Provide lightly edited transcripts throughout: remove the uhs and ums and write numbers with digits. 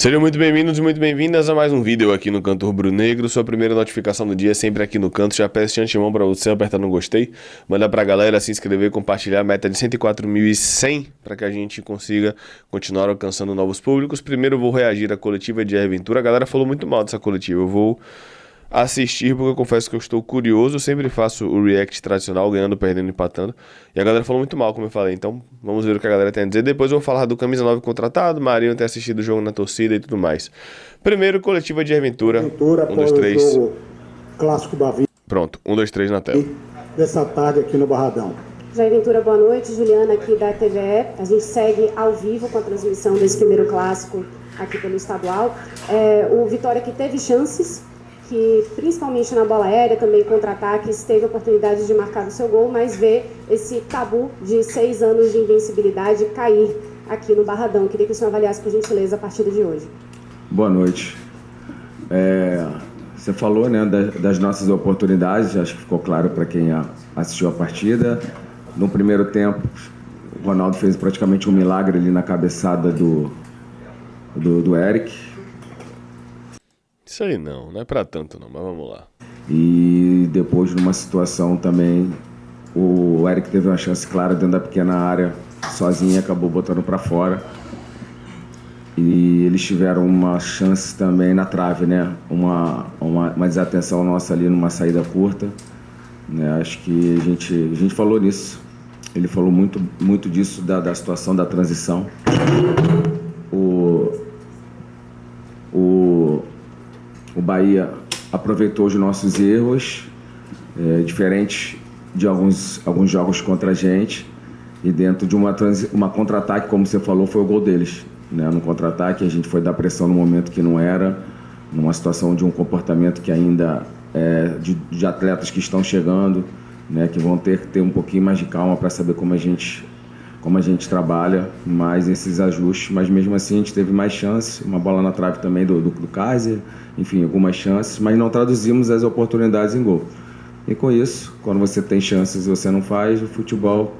Sejam muito bem-vindos e muito bem-vindas a mais um vídeo aqui no Canto Rubro-Negro. Sua primeira notificação do dia é sempre aqui no canto. Já peço de antemão para você apertar no gostei, mandar pra galera se inscrever, compartilhar a meta de 104.100 para que a gente consiga continuar alcançando novos públicos. Primeiro eu vou reagir à coletiva de Jair Ventura. A galera falou muito mal dessa coletiva. Eu vou assistir porque eu confesso que eu estou curioso. Eu sempre faço o react tradicional, ganhando, perdendo, empatando. E a galera falou muito mal, como eu falei. Então vamos ver o que a galera tem a dizer. Depois eu vou falar do Camisa 9 contratado, Marinho ter assistido o jogo na torcida e tudo mais. Primeiro, coletiva de Jair Ventura. Ventura, 1, 2, 3. O jogo clássico da vida. Pronto, 1, 2, 3 na tela. Dessa tarde aqui no Barradão. Jair Ventura, boa noite. Juliana aqui da TVE. A gente segue ao vivo com a transmissão desse primeiro clássico aqui pelo estadual. O Vitória que teve chances, que principalmente na bola aérea, também contra-ataques, teve a oportunidade de marcar o seu gol, mas vê esse tabu de 6 anos de invencibilidade cair aqui no Barradão. Queria que o senhor avaliasse, por gentileza, a partida de hoje. Boa noite. Você falou, né, das nossas oportunidades, acho que ficou claro para quem assistiu a partida. No primeiro tempo, o Ronaldo fez praticamente um milagre ali na cabeçada do Eric. Isso aí não é pra tanto não, mas vamos lá. E depois, numa situação também, o Eric teve uma chance clara dentro da pequena área, sozinho, e acabou botando para fora. E eles tiveram uma chance também na trave, né? Uma desatenção nossa ali numa saída curta. Né? Acho que a gente falou nisso. Ele falou muito disso, da situação da transição. O Bahia aproveitou os nossos erros, diferente de alguns jogos contra a gente, e dentro de uma contra-ataque, como você falou, foi o gol deles. Né? No contra-ataque a gente foi dar pressão no momento que não era, numa situação de um comportamento que ainda de atletas que estão chegando, né? Que vão ter que ter um pouquinho mais de calma para saber como a gente trabalha mais esses ajustes, mas mesmo assim a gente teve mais chances, uma bola na trave também do Kaiser, enfim, algumas chances, mas não traduzimos as oportunidades em gol. E com isso, quando você tem chances e você não faz, o futebol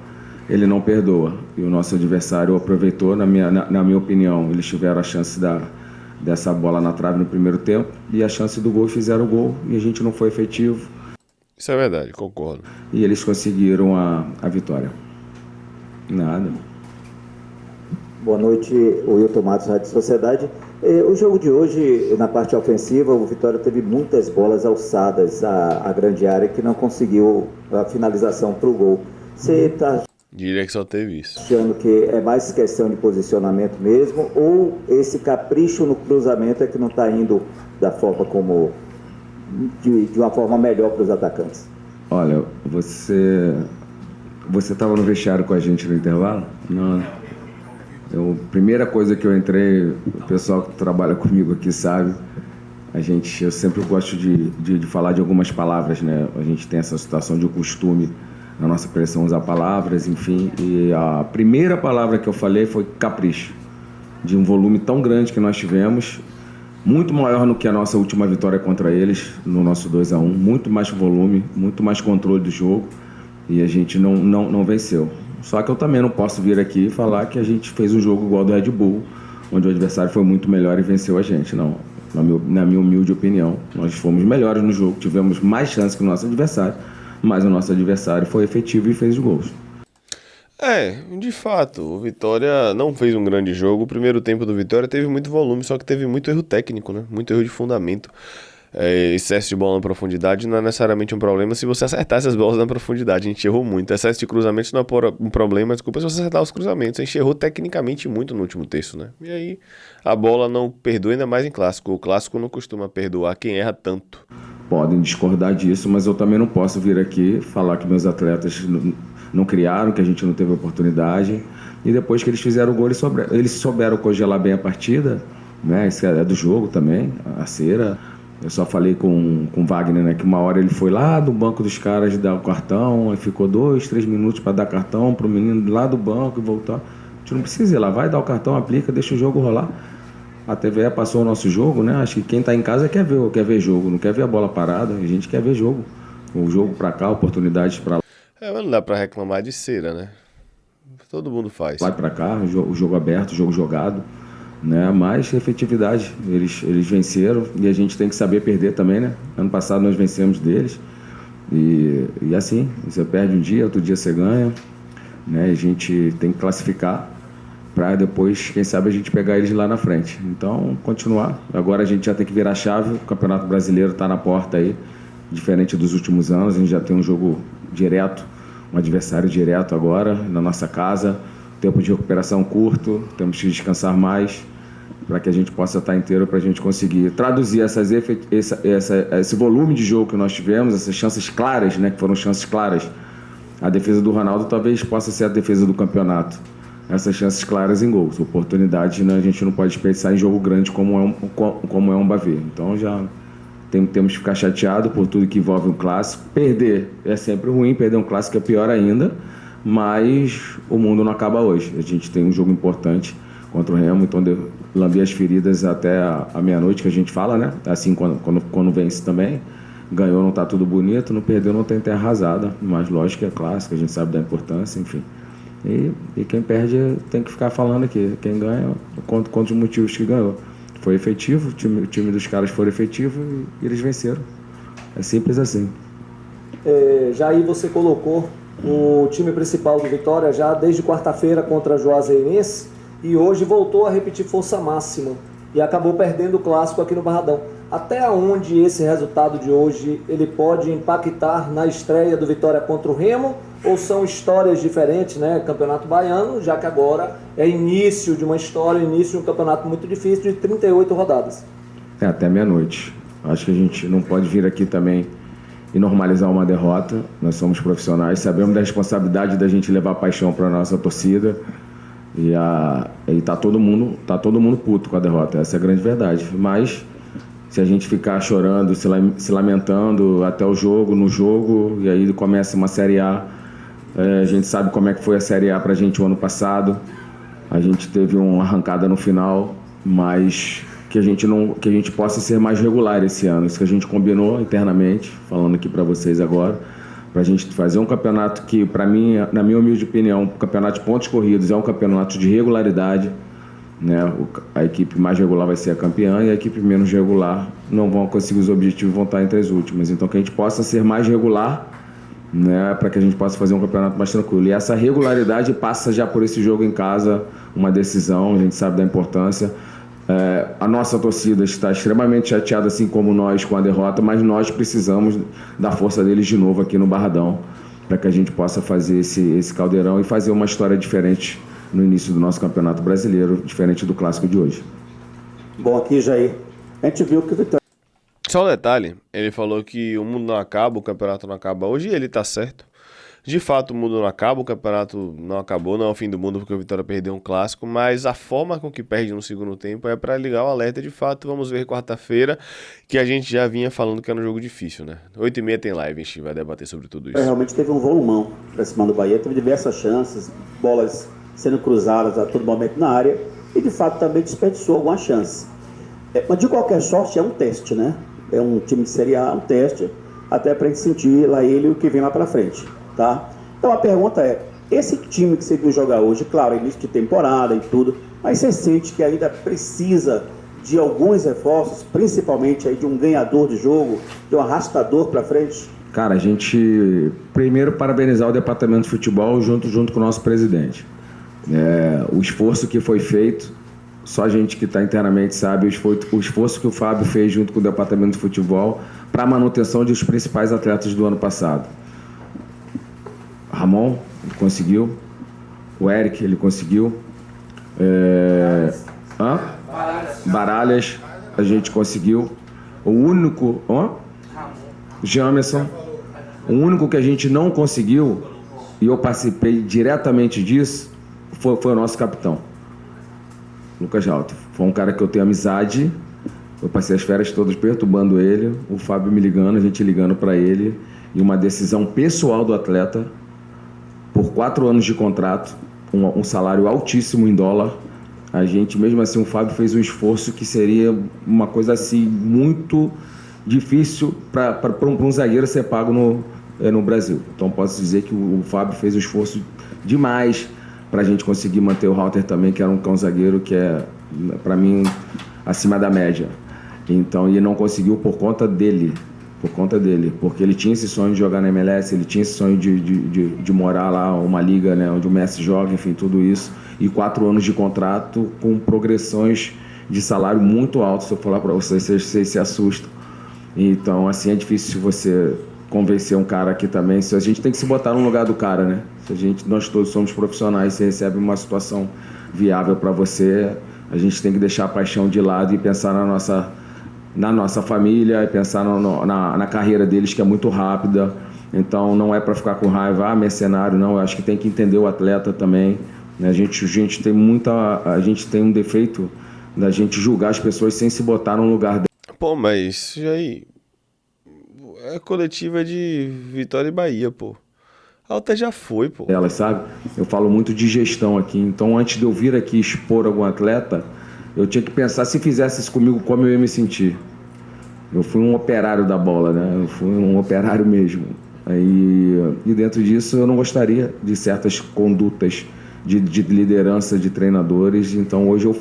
ele não perdoa. E o nosso adversário aproveitou, na minha opinião, eles tiveram a chance dessa bola na trave no primeiro tempo e a chance do gol e fizeram o gol e a gente não foi efetivo. Isso é verdade, concordo. E eles conseguiram a vitória. Nada. Boa noite, o Wilton Matos, Rádio Sociedade. O jogo de hoje, na parte ofensiva, o Vitória teve muitas bolas alçadas à grande área que não conseguiu a finalização para o gol. Você está Diria que só teve isso. achando que é mais questão de posicionamento mesmo, ou esse capricho no cruzamento é que não está indo da forma como de uma forma melhor para os atacantes? Olha, você estava no vestiário com a gente no intervalo? Não. Primeira coisa que eu entrei, o pessoal que trabalha comigo aqui sabe, eu sempre gosto de falar de algumas palavras, né? A gente tem essa situação de costume na nossa pressão usar palavras, enfim. E a primeira palavra que eu falei foi capricho, de um volume tão grande que nós tivemos, muito maior do que a nossa última vitória contra eles, no nosso 2-1, muito mais volume, muito mais controle do jogo, e a gente não venceu. Só que eu também não posso vir aqui e falar que a gente fez um jogo igual ao do Red Bull, onde o adversário foi muito melhor e venceu a gente. Não, na minha humilde opinião, nós fomos melhores no jogo, tivemos mais chances que o nosso adversário, mas o nosso adversário foi efetivo e fez os gols. De fato, o Vitória não fez um grande jogo. O primeiro tempo do Vitória teve muito volume, só que teve muito erro técnico, né? Muito erro de fundamento. Excesso de bola na profundidade não é necessariamente um problema se você acertar essas bolas na profundidade. A gente errou muito. Excesso de cruzamentos não é um problema, desculpa, se você acertar os cruzamentos. A gente errou tecnicamente muito no último terço, né? E aí a bola não perdoa, ainda mais em clássico. O clássico não costuma perdoar quem erra tanto. Podem discordar disso, mas eu também não posso vir aqui falar que meus atletas não criaram, que a gente não teve oportunidade. E depois que eles fizeram o gol, eles souberam congelar bem a partida, né? Isso é do jogo também, a cera. Eu só falei com o Wagner, né, que uma hora ele foi lá do banco dos caras dar o cartão, aí ficou 2, 3 minutos para dar cartão pro menino lá do banco e voltar. A gente não precisa ir lá, vai dar o cartão, aplica, deixa o jogo rolar. A TVE passou o nosso jogo, né? Acho que quem tá em casa quer ver jogo, não quer ver a bola parada, a gente quer ver jogo. O jogo para cá, oportunidades para lá. Mas não dá para reclamar de cera, né? Todo mundo faz. Lá para cá, o jogo aberto, o jogo jogado. né? Mas efetividade, eles venceram e a gente tem que saber perder também, né? Ano passado nós vencemos deles e assim, você perde um dia, outro dia você ganha, né? A gente tem que classificar para depois, quem sabe, a gente pegar eles lá na frente. Então, continuar. Agora a gente já tem que virar a chave, o Campeonato Brasileiro está na porta aí, diferente dos últimos anos, a gente já tem um jogo direto, um adversário direto agora, na nossa casa, tempo de recuperação curto, temos que descansar mais para que a gente possa estar inteiro, para a gente conseguir traduzir esse volume de jogo que nós tivemos, essas chances claras, né, que foram chances claras. A defesa do Ronaldo talvez possa ser a defesa do campeonato. Essas chances claras em gols, oportunidades, né, a gente não pode desperdiçar em jogo grande como é um Bavê. Então já temos que ficar chateado por tudo que envolve um clássico. Perder é sempre ruim, perder um clássico é pior ainda, mas o mundo não acaba hoje. A gente tem um jogo importante contra o Remo, então lamber as feridas até a meia-noite, que a gente fala, né? Assim, quando vence também. Ganhou, não está tudo bonito, não perdeu, não tem terra arrasada, mas lógico que é clássico, a gente sabe da importância, enfim. E quem perde tem que ficar falando aqui. Quem ganha, conta os motivos que ganhou. Foi efetivo, o time dos caras foi efetivo e eles venceram. É simples assim. Já aí você colocou o time principal do Vitória já desde quarta-feira contra a Juazeirense e hoje voltou a repetir força máxima e acabou perdendo o clássico aqui no Barradão. Até onde esse resultado de hoje ele pode impactar na estreia do Vitória contra o Remo? Ou são histórias diferentes, né? Campeonato Baiano, já que agora é início de uma história, início de um campeonato muito difícil de 38 rodadas. Até meia-noite. Acho que a gente não pode vir aqui também e normalizar uma derrota. Nós somos profissionais, sabemos da responsabilidade da gente levar paixão para a nossa torcida. E tá todo mundo puto com a derrota, essa é a grande verdade. Mas se a gente ficar chorando, se lamentando até o jogo, no jogo, e aí começa uma Série A, a gente sabe como é que foi a Série A pra gente o ano passado. A gente teve uma arrancada no final, mas que a gente possa ser mais regular esse ano. Isso que a gente combinou internamente, falando aqui para vocês agora, para a gente fazer um campeonato que, para mim, na minha humilde opinião, o campeonato de pontos corridos é um campeonato de regularidade, né? A equipe mais regular vai ser a campeã e a equipe menos regular não vão conseguir os objetivos, vão estar entre as últimas. Então, que a gente possa ser mais regular, né? Para que a gente possa fazer um campeonato mais tranquilo. E essa regularidade passa já por esse jogo em casa, uma decisão, a gente sabe da importância. A nossa torcida está extremamente chateada, assim como nós, com a derrota, mas nós precisamos da força deles de novo aqui no Barradão, para que a gente possa fazer esse caldeirão e fazer uma história diferente no início do nosso Campeonato Brasileiro, diferente do clássico de hoje. Bom, aqui, Jair, a gente viu que o Vitória... Só um detalhe, ele falou que o mundo não acaba, o campeonato não acaba hoje, e ele tá certo. De fato, o mundo não acaba, o campeonato não acabou, não é o fim do mundo porque o Vitória perdeu um clássico, mas a forma com que perde no segundo tempo é para ligar o alerta. De fato, vamos ver quarta-feira, que a gente já vinha falando que era um jogo difícil, né? 8h30 tem live, a gente vai debater sobre tudo isso. Realmente teve um volumão para cima do Bahia, teve diversas chances, bolas sendo cruzadas a todo momento na área e de fato também desperdiçou algumas chances. Mas de qualquer sorte é um teste, né? É um time de Série A, um teste, até para a gente sentir lá ele o que vem lá para frente. Tá? Então a pergunta é, esse time que você viu jogar hoje, claro, início de temporada e tudo, mas você sente que ainda precisa de alguns reforços, principalmente aí de um ganhador de jogo, de um arrastador para frente? Cara, a gente primeiro parabenizar o departamento de futebol junto com o nosso presidente. O esforço que foi feito, só a gente que está internamente sabe o esforço que o Fábio fez junto com o departamento de futebol para a manutenção dos principais atletas do ano passado. Ramon, ele conseguiu. O Eric, ele conseguiu. Baralhas, a gente conseguiu. O único... Jamerson. O único que a gente não conseguiu, e eu participei diretamente disso, foi o nosso capitão. Lucas Jalto. Foi um cara que eu tenho amizade. Eu passei as férias todas perturbando ele. O Fábio me ligando, a gente ligando para ele. E uma decisão pessoal do atleta... Por 4 anos de contrato, um salário altíssimo em dólar, a gente, mesmo assim, o Fábio fez um esforço que seria uma coisa assim muito difícil para um zagueiro ser pago no Brasil. Então posso dizer que o Fábio fez um esforço demais para a gente conseguir manter o Halter também, que era um zagueiro que é para mim, acima da média. Então, e não conseguiu por conta dele, porque ele tinha esse sonho de jogar na MLS, ele tinha esse sonho de morar lá, uma liga, né, onde o Messi joga, enfim, tudo isso, e 4 anos de contrato com progressões de salário muito alto. Se eu falar para vocês se assustam. Então, assim, é difícil você convencer um cara aqui também. A gente tem que se botar no lugar do cara, né? Nós todos somos profissionais, você recebe uma situação viável para você, a gente tem que deixar a paixão de lado e pensar na nossa família, e pensar na carreira deles, que é muito rápida. Então, não é para ficar com raiva, mercenário, não. Eu acho que tem que entender o atleta também, né? A gente tem um defeito da gente julgar as pessoas sem se botar no lugar delas. Pô, mas aí é coletiva de Vitória e Bahia, pô. A Alta já foi, pô. Elas, sabe? Eu falo muito de gestão aqui. Então, antes de eu vir aqui expor algum atleta, eu tinha que pensar, se fizesse isso comigo, como eu ia me sentir. Eu fui um operário da bola, né? Eu fui um operário mesmo. E dentro disso, eu não gostaria de certas condutas de liderança de treinadores. Então, hoje eu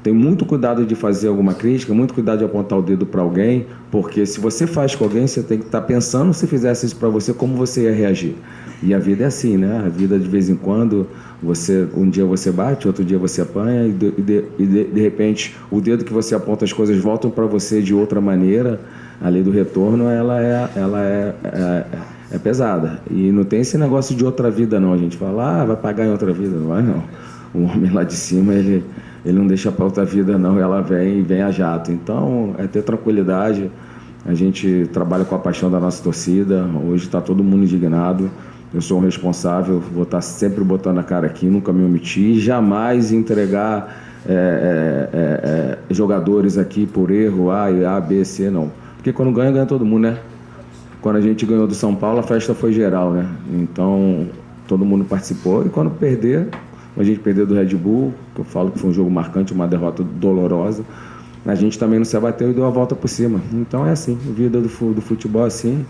tenho muito cuidado de fazer alguma crítica, muito cuidado de apontar o dedo para alguém, porque se você faz com alguém, você tem que estar pensando, se fizesse isso para você, como você ia reagir. E a vida é assim, né? A vida, de vez em quando, um dia você bate, outro dia você apanha, e de repente o dedo que você aponta, as coisas voltam para você de outra maneira. A lei do retorno, ela é pesada. E não tem esse negócio de outra vida, não. A gente fala, vai pagar em outra vida. Não vai, não. O homem lá de cima, ele não deixa para outra vida, não. Ela vem a jato. Então, é ter tranquilidade. A gente trabalha com a paixão da nossa torcida. Hoje está todo mundo indignado. Eu sou um responsável, vou estar sempre botando a cara aqui, nunca me omitir. Jamais entregar jogadores aqui por erro, A, B, C, não. Porque quando ganha todo mundo, né? Quando a gente ganhou do São Paulo, a festa foi geral, né? Então, todo mundo participou. E quando a gente perdeu do Red Bull, que eu falo que foi um jogo marcante, uma derrota dolorosa, a gente também não se abateu e deu a volta por cima. Então é assim, a vida do futebol é assim.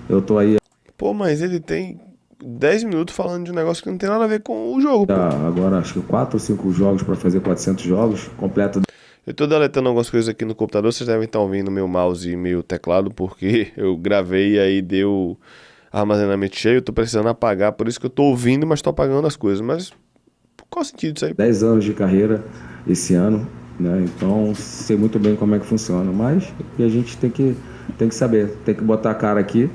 Eu tô aí. Pô, mas ele tem 10 minutos falando de um negócio que não tem nada a ver com o jogo, pô. Agora acho que 4 ou 5 jogos para fazer 400 jogos, completa. Eu tô deletando algumas coisas aqui no computador, vocês devem estar ouvindo meu mouse e meu teclado, porque eu gravei e aí deu armazenamento cheio, eu tô precisando apagar, por isso que eu tô ouvindo, mas tô apagando as coisas. Mas qual o sentido disso aí? 10 anos de carreira esse ano, né? Então sei muito bem como é que funciona, mas a gente tem que saber, tem que botar a cara aqui.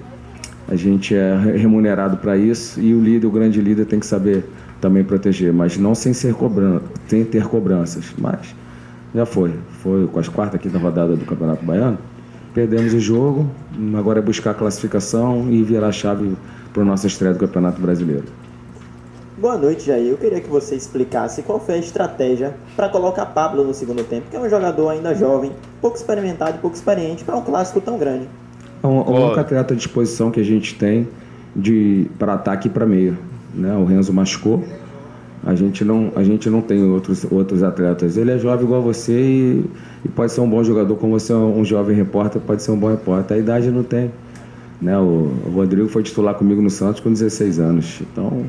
A gente é remunerado para isso e o grande líder tem que saber também proteger, mas não sem ter cobranças. Mas já foi com as quarta, quinta rodada do Campeonato Baiano, perdemos o jogo, agora é buscar a classificação e virar a chave para a nossa estreia do Campeonato Brasileiro. Boa noite, Jair. Eu queria que você explicasse qual foi a estratégia para colocar Pablo no segundo tempo, que é um jogador ainda jovem, pouco experimentado e pouco experiente para um clássico tão grande. É um único atleta à disposição que a gente tem para ataque e para meio, né? O Renzo machucou, a gente não tem outros atletas. Ele é jovem igual você e pode ser um bom jogador, como você é um jovem repórter, pode ser um bom repórter. A idade não tem, né? O Rodrigo foi titular comigo no Santos com 16 anos, então,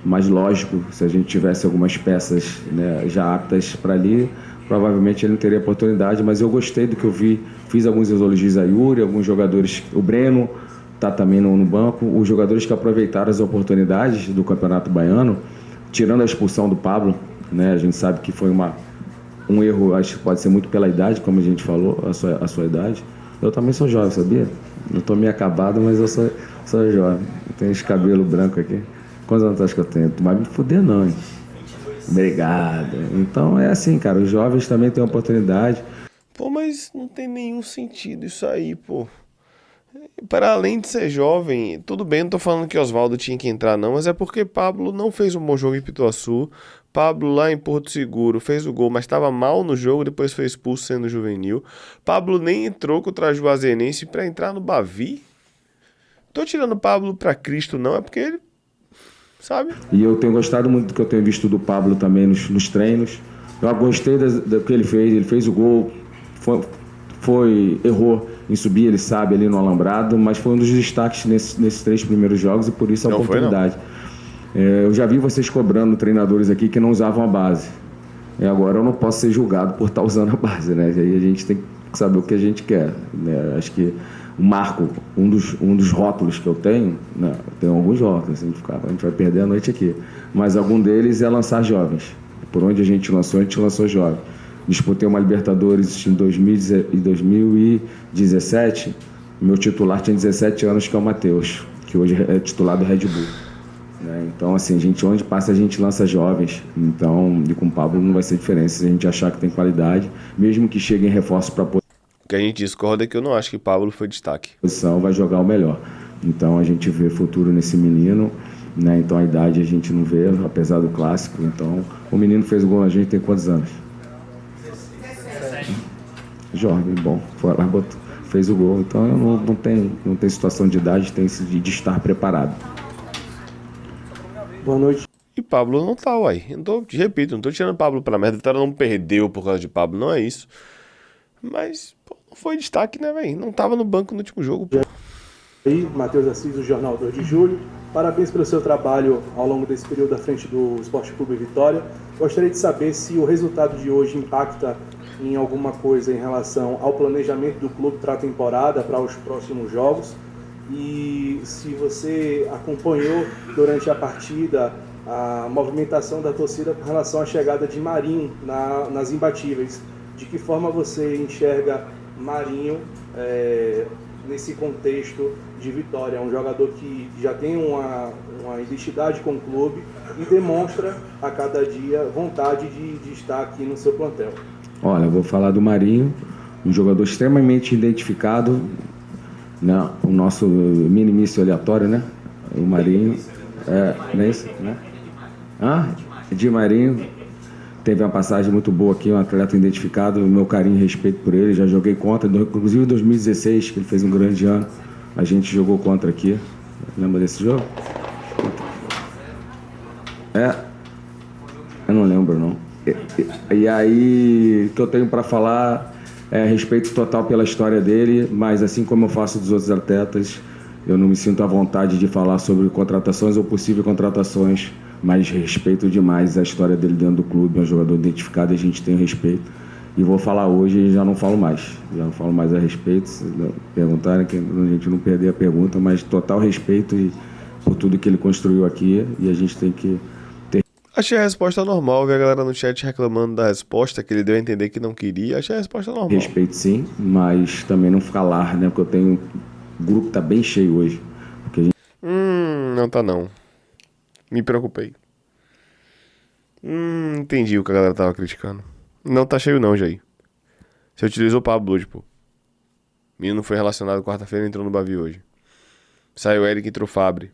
mais lógico, se a gente tivesse algumas peças, né, já aptas para ali, provavelmente ele não teria oportunidade, mas eu gostei do que eu vi. Fiz alguns elogios a Yuri, alguns jogadores, o Breno está também no banco, os jogadores que aproveitaram as oportunidades do Campeonato Baiano, tirando a expulsão do Pablo, né? A gente sabe que foi um erro, acho que pode ser muito pela idade, como a gente falou, a sua idade. Eu também sou jovem, sabia? Não estou meio acabado, mas eu sou jovem. Eu tenho esse cabelo branco aqui. Quantos anos acho que eu tenho? Tu vai me fuder não, hein? Obrigado. Então é assim, cara, os jovens também têm oportunidade. Pô, mas não tem nenhum sentido isso aí, pô. Para além de ser jovem, tudo bem, não tô falando que Oswaldo tinha que entrar não, mas é porque Pablo não fez um bom jogo em Pituaçu. Pablo lá em Porto Seguro fez o gol, mas estava mal no jogo, depois foi expulso sendo juvenil. Pablo nem entrou contra a Juazeirense para entrar no Bavi. Tô tirando Pablo pra Cristo não, é porque ele, sabe? E eu tenho gostado muito do que eu tenho visto do Pablo também nos treinos. Eu gostei do que ele fez o gol, errou em subir, ele sabe, ali no alambrado, mas foi um dos destaques nesses 3 primeiros jogos e por isso a oportunidade. Eu já vi vocês cobrando treinadores aqui que não usavam a base. E agora eu não posso ser julgado por estar usando a base, né? Aí a gente tem que saber o que a gente quer, né? Acho que o Marco, um dos rótulos que eu tenho, né? Eu tenho alguns rótulos, a gente vai perder a noite aqui, mas algum deles é lançar jovens. Por onde a gente lançou jovem. Disputei uma Libertadores em 2017, meu titular tinha 17 anos, que é o Matheus, que hoje é titular do Red Bull. Então, assim, onde passa a gente lança jovens. Então, e com o Pablo não vai ser diferença se a gente achar que tem qualidade, mesmo que chegue em reforço para O que a gente discorda é que eu não acho que Pablo foi destaque. Posição, vai jogar o melhor. Então, a gente vê futuro nesse menino, né? Então, a idade a gente não vê, apesar do clássico. Então, o menino fez o gol, a gente tem quantos anos? 17. Jovem, bom, foi lá, fez o gol. Então, eu não tem situação de idade, tem de estar preparado. Boa noite. E Pablo não tá, uai. Repito, não tô tirando Pablo pra merda. O Vitória não perdeu por causa de Pablo, não é isso. Mas, pô, não foi destaque, né, velho? Não tava no banco no último jogo, pô. E aí, Matheus Assis, do Jornal 2 de Julho. Parabéns pelo seu trabalho ao longo desse período à frente do Esporte Clube Vitória. Gostaria de saber se o resultado de hoje impacta em alguma coisa em relação ao planejamento do clube para a temporada, para os próximos jogos. E se você acompanhou durante a partida a movimentação da torcida com relação à chegada de Marinho nas imbatíveis. De que forma você enxerga Marinho nesse contexto de Vitória? É um jogador que já tem uma identidade com o clube e demonstra a cada dia vontade de estar aqui no seu plantel. Olha, eu vou falar do Marinho, um jogador extremamente identificado, né? O nosso minimício aleatório, né? O Marinho, não é isso? Né? De Marinho, teve uma passagem muito boa aqui, um atleta identificado, meu carinho e respeito por ele, já joguei contra, inclusive em 2016, que ele fez um grande ano, a gente jogou contra aqui. Lembra desse jogo? Eu não lembro, não. E aí, o que eu tenho para falar é respeito total pela história dele, mas assim como eu faço dos outros atletas, eu não me sinto à vontade de falar sobre contratações ou possíveis contratações, mas respeito demais a história dele dentro do clube, é um jogador identificado e a gente tem respeito. E vou falar hoje e já não falo mais a respeito, se perguntarem, que a gente não perder a pergunta, mas total respeito por tudo que ele construiu aqui e a gente tem que ter. Achei a resposta normal, vi a galera no chat reclamando da resposta, que ele deu a entender que não queria. Achei a resposta normal. Respeito sim, mas também não falar, né? Porque eu tenho. O grupo tá bem cheio hoje. Porque a gente... Não tá não. Me preocupei. Entendi o que a galera tava criticando. Não tá cheio não, Jair. Você utilizou o Pablo hoje, pô. Menino foi relacionado quarta-feira e entrou no Bavi hoje. Saiu Eric, entrou Fabre.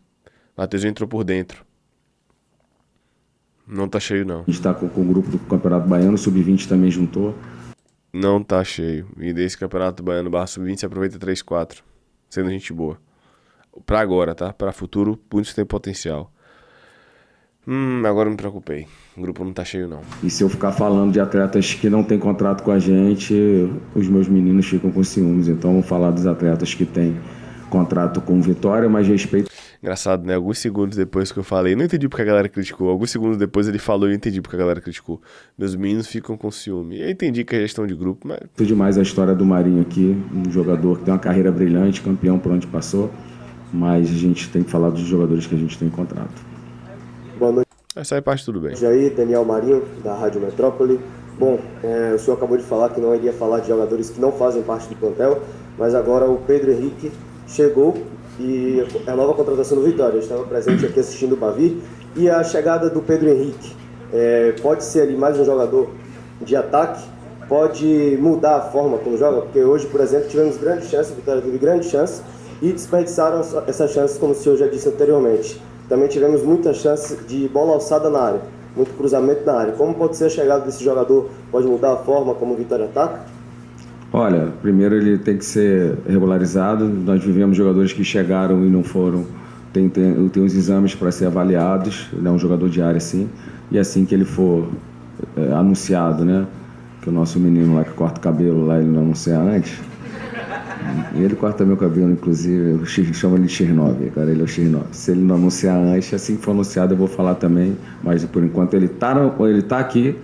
Matheus entrou por dentro. Não tá cheio, não. A gente tá com o grupo do Campeonato Baiano, o Sub-20 também juntou. Não tá cheio. E desse Campeonato Baiano barra Sub-20 se aproveita 3-4. Sendo gente boa. Pra agora, tá? Pra futuro, muitos tem potencial. Agora eu me preocupei. O grupo não tá cheio, não. E se eu ficar falando de atletas que não têm contrato com a gente, os meus meninos ficam com ciúmes. Então, vamos falar dos atletas que têm contrato com Vitória, mas respeito. Engraçado, né? Alguns segundos depois que eu falei, não entendi porque a galera criticou. Alguns segundos depois ele falou e eu entendi porque a galera criticou. Meus meninos ficam com ciúme. Eu entendi que é gestão de grupo, mas... Muito demais a história do Marinho aqui, um jogador que tem uma carreira brilhante, campeão por onde passou, mas a gente tem que falar dos jogadores que a gente tem em contrato. Boa noite. Essa aí parte tudo bem. Jair, Daniel Marinho, da Rádio Metrópole. Bom, o senhor acabou de falar que não iria falar de jogadores que não fazem parte do plantel, mas agora o Pedro Henrique chegou e é a nova contratação do Vitória. Eu estava presente aqui assistindo o Bavi e a chegada do Pedro Henrique pode ser ali mais um jogador de ataque, pode mudar a forma como joga, porque hoje, por exemplo, tivemos grandes chances, a Vitória teve grandes chances e desperdiçaram essas chances, como o senhor já disse anteriormente. Também tivemos muitas chances de bola alçada na área, muito cruzamento na área. Como pode ser a chegada desse jogador? Pode mudar a forma como o Vitória ataca? Olha, primeiro ele tem que ser regularizado. Nós vivemos jogadores que chegaram e não foram. Tem uns exames para ser avaliados. Ele é um jogador de área, sim. E assim que ele for anunciado, né? Que o nosso menino lá que corta o cabelo lá, ele não anuncia antes. E ele corta meu cabelo, inclusive, eu chamo ele de X9, agora ele é o X9. Se ele não anunciar antes, assim que for anunciado eu vou falar também, mas por enquanto ele tá aqui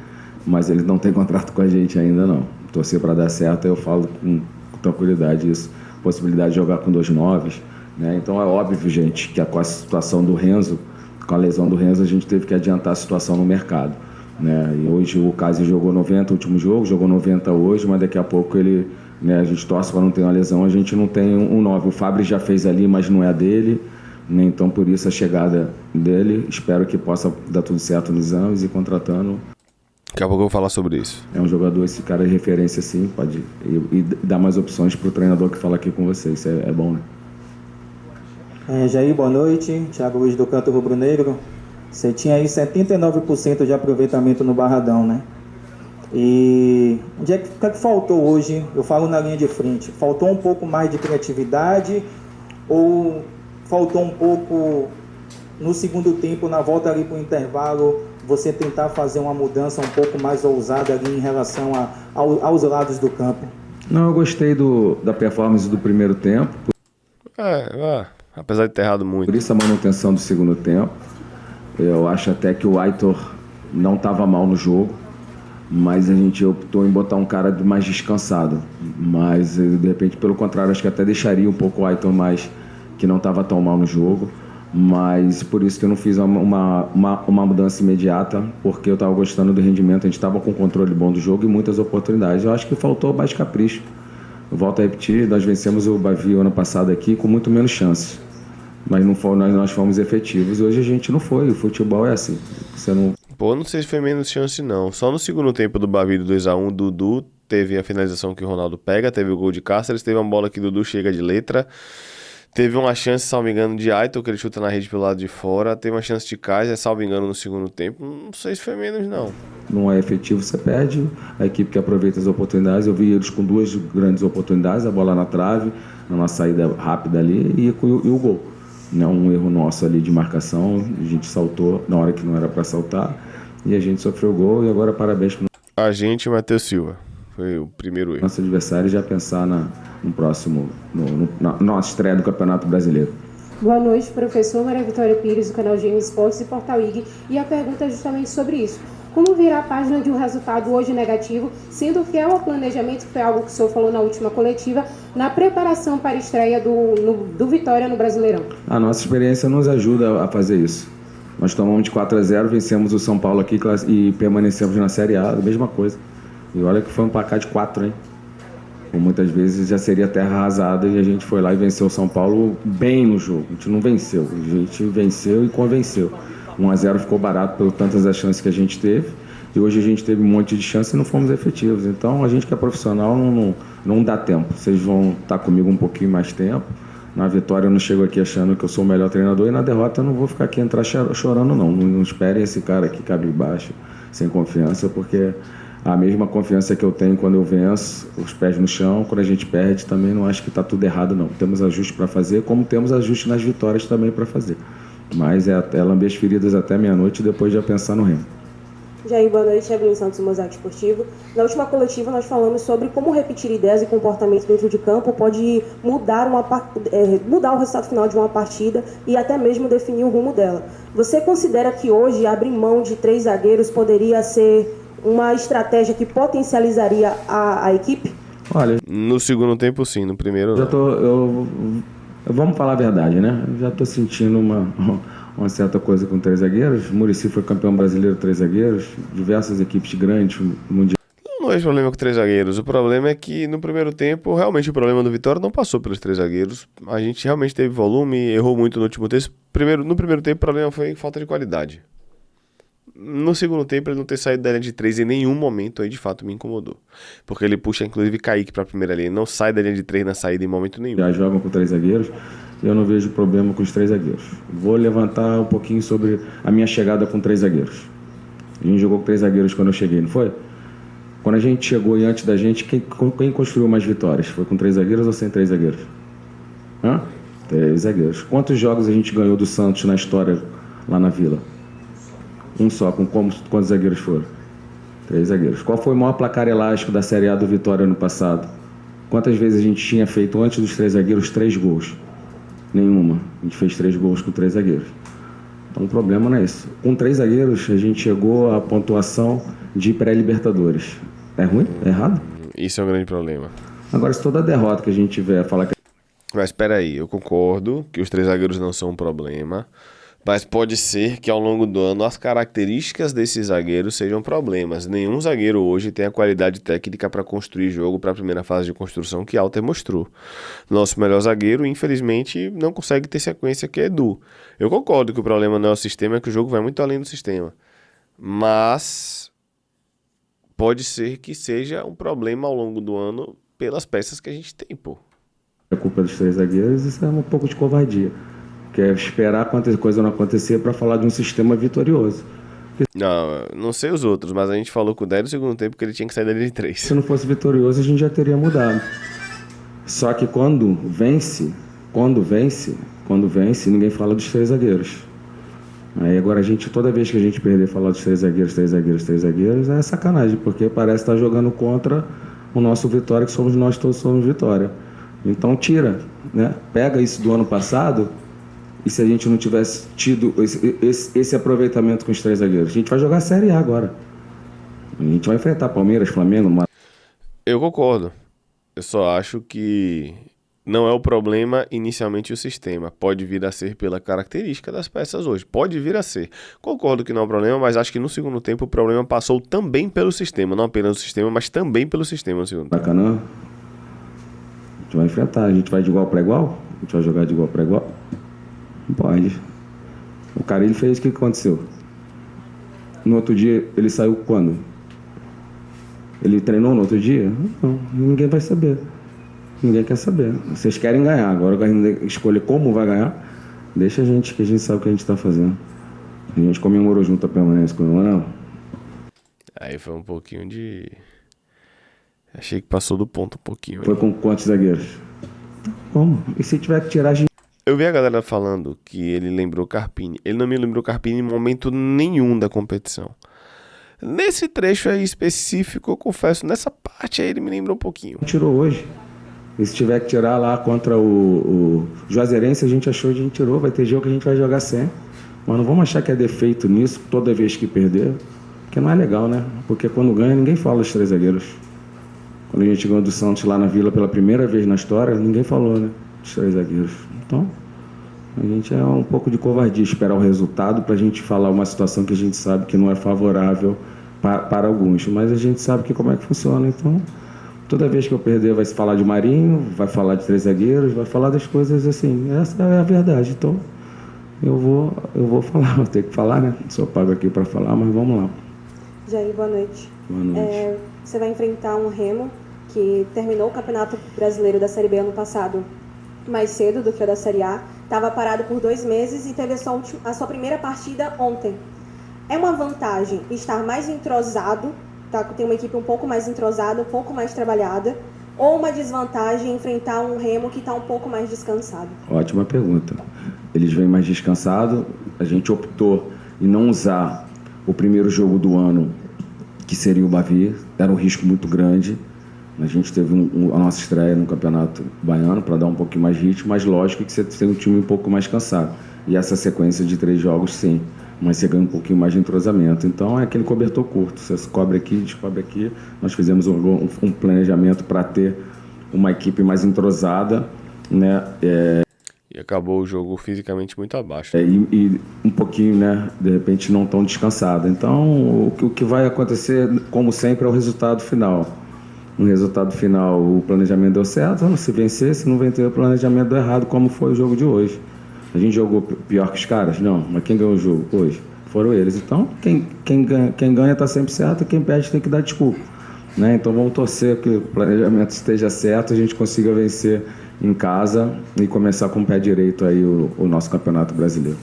mas ele não tem contrato com a gente ainda não. Torcer para dar certo, eu falo com tranquilidade isso. Possibilidade de jogar com 2 9s, né? Então é óbvio, gente, que com a situação do Renzo, com a lesão do Renzo, a gente teve que adiantar a situação no mercado, né? E hoje o Cássio jogou 90 no último jogo, jogou 90 hoje, mas daqui a pouco ele, né, a gente torce para não ter uma lesão, a gente não tem um 9. O Fábio já fez ali, mas não é a dele, né? Então por isso a chegada dele, espero que possa dar tudo certo nos exames e contratando. Daqui a pouco eu vou falar sobre isso. É um jogador, esse cara de referência, sim, pode e dar mais opções para o treinador que fala aqui com vocês. Isso é bom, né? Jair, boa noite. Thiago Luiz do Canto Rubro Negro. Você tinha aí 79% de aproveitamento no Barradão, né? E onde é que faltou hoje? Eu falo na linha de frente. Faltou um pouco mais de criatividade ou faltou um pouco no segundo tempo, na volta ali para o intervalo, você tentar fazer uma mudança um pouco mais ousada ali em relação aos lados do campo? Não, eu gostei da performance do primeiro tempo. Apesar de ter errado muito. Por isso a manutenção do segundo tempo. Eu acho até que o Aitor não estava mal no jogo, mas a gente optou em botar um cara mais descansado. Mas, de repente, pelo contrário, acho que até deixaria um pouco o Aitor mais, que não estava tão mal no jogo. Mas por isso que eu não fiz uma mudança imediata, porque eu estava gostando do rendimento, a gente estava com controle bom do jogo e muitas oportunidades. Eu acho que faltou mais capricho. Eu volto a repetir, nós vencemos o Bavi ano passado aqui com muito menos chances, mas nós fomos efetivos. Hoje a gente não foi, o futebol é assim. Você não... Pô, não sei se foi menos chance não. Só no segundo tempo do Bavi do 2-1, Dudu teve a finalização que o Ronaldo pega, teve o gol de Cáceres, teve uma bola que Dudu chega de letra. Teve uma chance, salvo engano, de Aitor, que ele chuta na rede pelo lado de fora. Teve uma chance de Kaiser, salvo engano, no segundo tempo. Não sei se foi menos, não. Não é efetivo, você perde. A equipe que aproveita as oportunidades. Eu vi eles com 2 grandes oportunidades. A bola na trave, numa saída rápida ali e o gol. Não, um erro nosso ali de marcação. A gente saltou na hora que não era para saltar. E a gente sofreu o gol. E agora parabéns para a gente, Matheus Silva. Foi o primeiro erro. Nosso adversário já pensar no próximo, na estreia do Campeonato Brasileiro. Boa noite, professor Maria Vitória Pires, do canal GM Esportes e Portal IG. E a pergunta é justamente sobre isso. Como virar a página de um resultado hoje negativo, sendo fiel ao planejamento, que foi algo que o senhor falou na última coletiva, na preparação para a estreia do Vitória no Brasileirão? A nossa experiência nos ajuda a fazer isso. Nós tomamos de 4-0, vencemos o São Paulo aqui e permanecemos na Série A, a mesma coisa. E olha que foi um placar de 4, hein? Muitas vezes já seria terra arrasada e a gente foi lá e venceu o São Paulo bem no jogo. A gente não venceu, a gente venceu e convenceu. 1-0 ficou barato por tantas as chances que a gente teve. E hoje a gente teve um monte de chances e não fomos efetivos. Então a gente que é profissional não dá tempo. Vocês vão estar comigo um pouquinho mais tempo. Na vitória eu não chego aqui achando que eu sou o melhor treinador e na derrota eu não vou ficar aqui entrar chorando não. Não esperem esse cara aqui cabisbaixo, sem confiança, porque a mesma confiança que eu tenho quando eu venço, os pés no chão, quando a gente perde, também não acho que está tudo errado, não. Temos ajustes para fazer, como temos ajustes nas vitórias também para fazer. Mas é lamber as feridas até meia-noite e depois já pensar no remo. Jair, boa noite, Evelyn Santos, Mosaico Esportivo. Na última coletiva nós falamos sobre como repetir ideias e comportamentos dentro de campo pode mudar o resultado final de uma partida e até mesmo definir o rumo dela. Você considera que hoje abrir mão de 3 zagueiros poderia ser uma estratégia que potencializaria a equipe? Olha, no segundo tempo sim, no primeiro não. Vamos falar a verdade, né? Eu já estou sentindo uma certa coisa com 3 zagueiros. Muricy foi campeão brasileiro 3 zagueiros, diversas equipes grandes, mundial. Não é problema com 3 zagueiros. O problema é que no primeiro tempo, realmente o problema do Vitória não passou pelos 3 zagueiros. A gente realmente teve volume, errou muito no último terço. No primeiro tempo o problema foi falta de qualidade. No segundo tempo, ele não ter saído da linha de 3 em nenhum momento aí de fato me incomodou. Porque ele puxa inclusive Kaique para a primeira linha. Ele não sai da linha de 3 na saída em momento nenhum. Já jogam com 3 zagueiros. Eu não vejo problema com os 3 zagueiros. Vou levantar um pouquinho sobre a minha chegada com 3 zagueiros. A gente jogou com 3 zagueiros quando eu cheguei, não foi? Quando a gente chegou e antes da gente, quem construiu mais vitórias? Foi com 3 zagueiros ou sem 3 zagueiros? 3 zagueiros. Quantos jogos a gente ganhou do Santos na história lá na Vila? Um só. Quantos zagueiros foram? 3 zagueiros. Qual foi o maior placar elástico da Série A do Vitória ano passado? Quantas vezes a gente tinha feito antes dos 3 zagueiros 3 gols? Nenhuma. A gente fez 3 gols com 3 zagueiros. Então o problema não é isso. Com 3 zagueiros, a gente chegou à pontuação de pré-Libertadores. É ruim? É errado? Isso é um grande problema. Agora, se toda derrota que a gente tiver falar que... Mas espera aí, eu concordo que os 3 zagueiros não são um problema, mas pode ser que ao longo do ano as características desses zagueiros sejam problemas. Nenhum zagueiro hoje tem a qualidade técnica para construir jogo para a primeira fase de construção que Alter mostrou. Nosso melhor zagueiro, infelizmente, não consegue ter sequência, que é Edu. Eu concordo que o problema não é o sistema, é que o jogo vai muito além do sistema. Mas pode ser que seja um problema ao longo do ano pelas peças que a gente tem, pô. A culpa dos 3 zagueiros, isso é um pouco de covardia. Que é esperar quantas coisas não acontecer para falar de um sistema vitorioso. Não sei os outros, mas a gente falou com o 10 no segundo tempo que ele tinha que sair dali de 3. Se não fosse vitorioso, a gente já teria mudado. Só que quando vence, ninguém fala dos 3 zagueiros. Aí agora toda vez que a gente perder falar dos 3 zagueiros, é sacanagem, porque parece estar jogando contra o nosso Vitória, que somos nós todos somos Vitória. Então tira, né? Pega isso do ano passado, e se a gente não tivesse tido esse aproveitamento com os 3 zagueiros, a gente vai jogar a Série A agora. A gente vai enfrentar Palmeiras, Flamengo... Eu concordo. Eu só acho que não é o problema inicialmente o sistema. Pode vir a ser pela característica das peças hoje. Pode vir a ser. Concordo que não é um problema, mas acho que no segundo tempo o problema passou também pelo sistema. Não apenas o sistema, mas também pelo sistema no segundo tempo. Bacana. A gente vai enfrentar. A gente vai de igual para igual? A gente vai jogar de igual para igual? Não pode. O cara, ele fez, o que aconteceu? No outro dia, ele saiu quando? Ele treinou no outro dia? Não, ninguém vai saber. Ninguém quer saber. Vocês querem ganhar. Agora, escolher como vai ganhar, deixa a gente, que a gente sabe o que a gente está fazendo. A gente comemorou junto a permanência com o não. Aí foi um pouquinho de... Achei que passou do ponto um pouquinho. Foi com quantos zagueiros? Como? E se tiver que tirar a gente... Eu vi a galera falando que ele lembrou Carpini. Ele não me lembrou Carpini em momento nenhum da competição. Nesse trecho aí específico, eu confesso, nessa parte aí ele me lembrou um pouquinho. Tirou hoje. E se tiver que tirar lá contra o Juazeirense, a gente tirou. Vai ter jogo que a gente vai jogar sem. Mas não vamos achar que é defeito nisso toda vez que perder. Porque não é legal, né? Porque quando ganha, ninguém fala dos 3 zagueiros. Quando a gente ganhou do Santos lá na Vila pela primeira vez na história, ninguém falou, né? Dos 3 zagueiros. Então, a gente é um pouco de covardia esperar o resultado para a gente falar uma situação que a gente sabe que não é favorável para alguns. Mas a gente sabe que como é que funciona. Então, toda vez que eu perder, vai se falar de Marinho, vai falar de 3 zagueiros, vai falar das coisas assim. Essa é a verdade. Então, eu vou falar. Vou ter que falar, né? Sou pago aqui para falar, mas vamos lá. Jair, boa noite. Boa noite. Você vai enfrentar um Remo que terminou o Campeonato Brasileiro da Série B ano passado mais cedo do que o da Série A, estava parado por 2 meses e teve a sua primeira partida ontem. É uma vantagem estar mais entrosado, tá? Tem uma equipe um pouco mais entrosada, um pouco mais trabalhada, ou uma desvantagem enfrentar um Remo que está um pouco mais descansado? Ótima pergunta. Eles vêm mais descansados, a gente optou em não usar o primeiro jogo do ano, que seria o Bavi, era um risco muito grande. A gente teve a nossa estreia no Campeonato Baiano para dar um pouquinho mais de ritmo, mas lógico que você tem um time um pouco mais cansado. E essa sequência de 3 jogos, sim, mas você ganha um pouquinho mais de entrosamento. Então é aquele cobertor curto, você cobre aqui, descobre aqui. Nós fizemos um planejamento para ter uma equipe mais entrosada, né? E acabou o jogo fisicamente muito abaixo. E um pouquinho, né, de repente não tão descansado. Então o que vai acontecer, como sempre, é o resultado final. No resultado final, o planejamento deu certo, se vencer, se não vencer, o planejamento deu errado, como foi o jogo de hoje. A gente jogou pior que os caras? Não, mas quem ganhou o jogo hoje? Foram eles. Então, quem ganha está sempre certo e quem perde tem que dar desculpa. Né? Então, vamos torcer que o planejamento esteja certo, a gente consiga vencer em casa e começar com o pé direito aí o nosso Campeonato Brasileiro.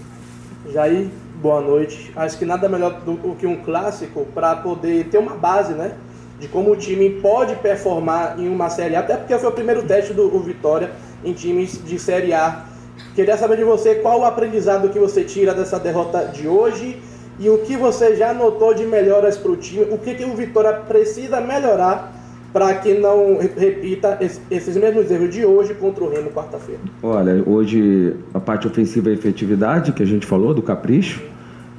Jair, boa noite. Acho que nada melhor do que um clássico para poder ter uma base, né? De como o time pode performar em uma Série A, até porque foi o primeiro teste do Vitória em times de Série A. Queria saber de você qual o aprendizado que você tira dessa derrota de hoje e o que você já notou de melhoras para o time, o que o Vitória precisa melhorar para que não repita esses mesmos erros de hoje contra o Remo quarta-feira? Olha, hoje a parte ofensiva é a efetividade, que a gente falou, do capricho.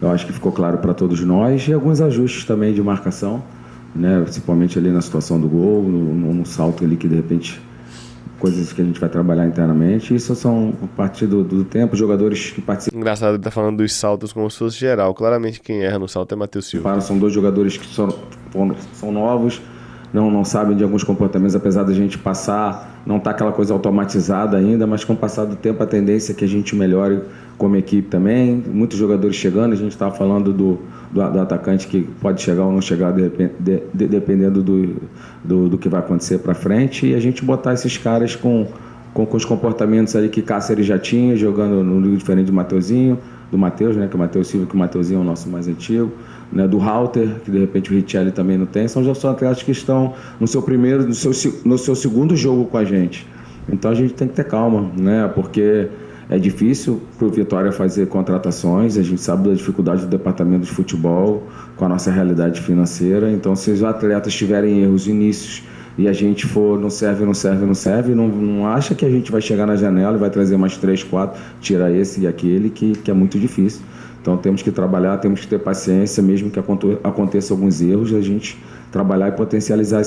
Eu acho que ficou claro para todos nós. E alguns ajustes também de marcação, né? Principalmente ali na situação do gol, no salto ali que de repente... coisas que a gente vai trabalhar internamente. Isso são parte do tempo, jogadores que participam. Engraçado, ele tá falando dos saltos como se fosse geral. Claramente quem erra no salto é Matheus Silva. São dois jogadores que são novos, não sabem de alguns comportamentos, apesar da gente passar, não tá aquela coisa automatizada ainda, mas com o passar do tempo a tendência é que a gente melhore como equipe também. Muitos jogadores chegando, a gente estava falando do atacante que pode chegar ou não chegar dependendo do que vai acontecer para frente, e a gente botar esses caras com os comportamentos ali que Cáceres já tinha, jogando no liga diferente do Matheus, né, que o Matheus Silva, que o Matheusinho é o nosso mais antigo, né, do Halter, que de repente o Richelli também não tem. São atletas que estão no seu segundo jogo com a gente. Então a gente tem que ter calma, né, porque é difícil para o Vitória fazer contratações, a gente sabe da dificuldade do departamento de futebol com a nossa realidade financeira. Então, se os atletas tiverem erros inícios e a gente for não serve, não acha que a gente vai chegar na janela e vai trazer mais 3, 4, tira esse e aquele, que é muito difícil. Então, temos que trabalhar, temos que ter paciência, mesmo que aconteçam alguns erros, a gente trabalhar e potencializar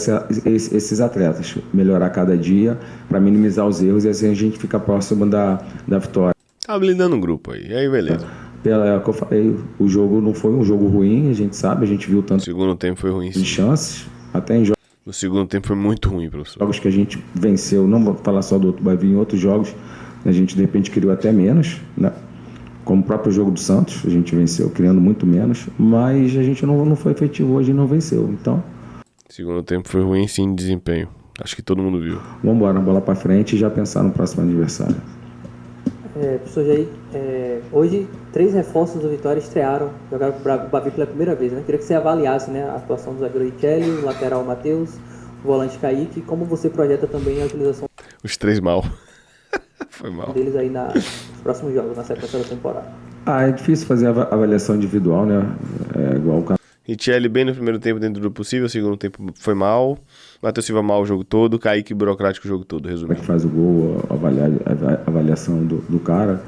esses atletas, melhorar cada dia para minimizar os erros, e assim a gente fica próximo da vitória. Tá blindando um grupo aí beleza. Que eu falei, o jogo não foi um jogo ruim, a gente sabe, a gente viu tanto. O segundo tempo foi ruim, sim. De chances, até em jogos. O segundo tempo foi muito ruim, professor. Jogos que a gente venceu, não vou falar só do outro, vai vir em outros jogos, a gente de repente criou até menos, né? Como o próprio jogo do Santos, a gente venceu criando muito menos, mas a gente não foi efetivo hoje e não venceu, então... Segundo tempo foi ruim, sim, de desempenho. Acho que todo mundo viu. Vamos embora, bola pra frente e já pensar no próximo adversário. Professor Jair, hoje 3 reforços do Vitória estrearam, jogaram com o Bavi pela primeira vez, né? Queria que você avaliasse, né, a atuação do zagueiro Richelli, o lateral Matheus, o volante Kaique, e como você projeta também a utilização... Os 3 mal. Foi mal. Deles aí nos próximos jogos, na sequência da temporada. É difícil fazer a avaliação individual, né? É igual o Richelli bem no primeiro tempo dentro do possível, o segundo tempo foi mal, Matheus Silva mal o jogo todo, Kaique burocrático o jogo todo, resumindo. Como é que faz o gol, a avaliação do cara.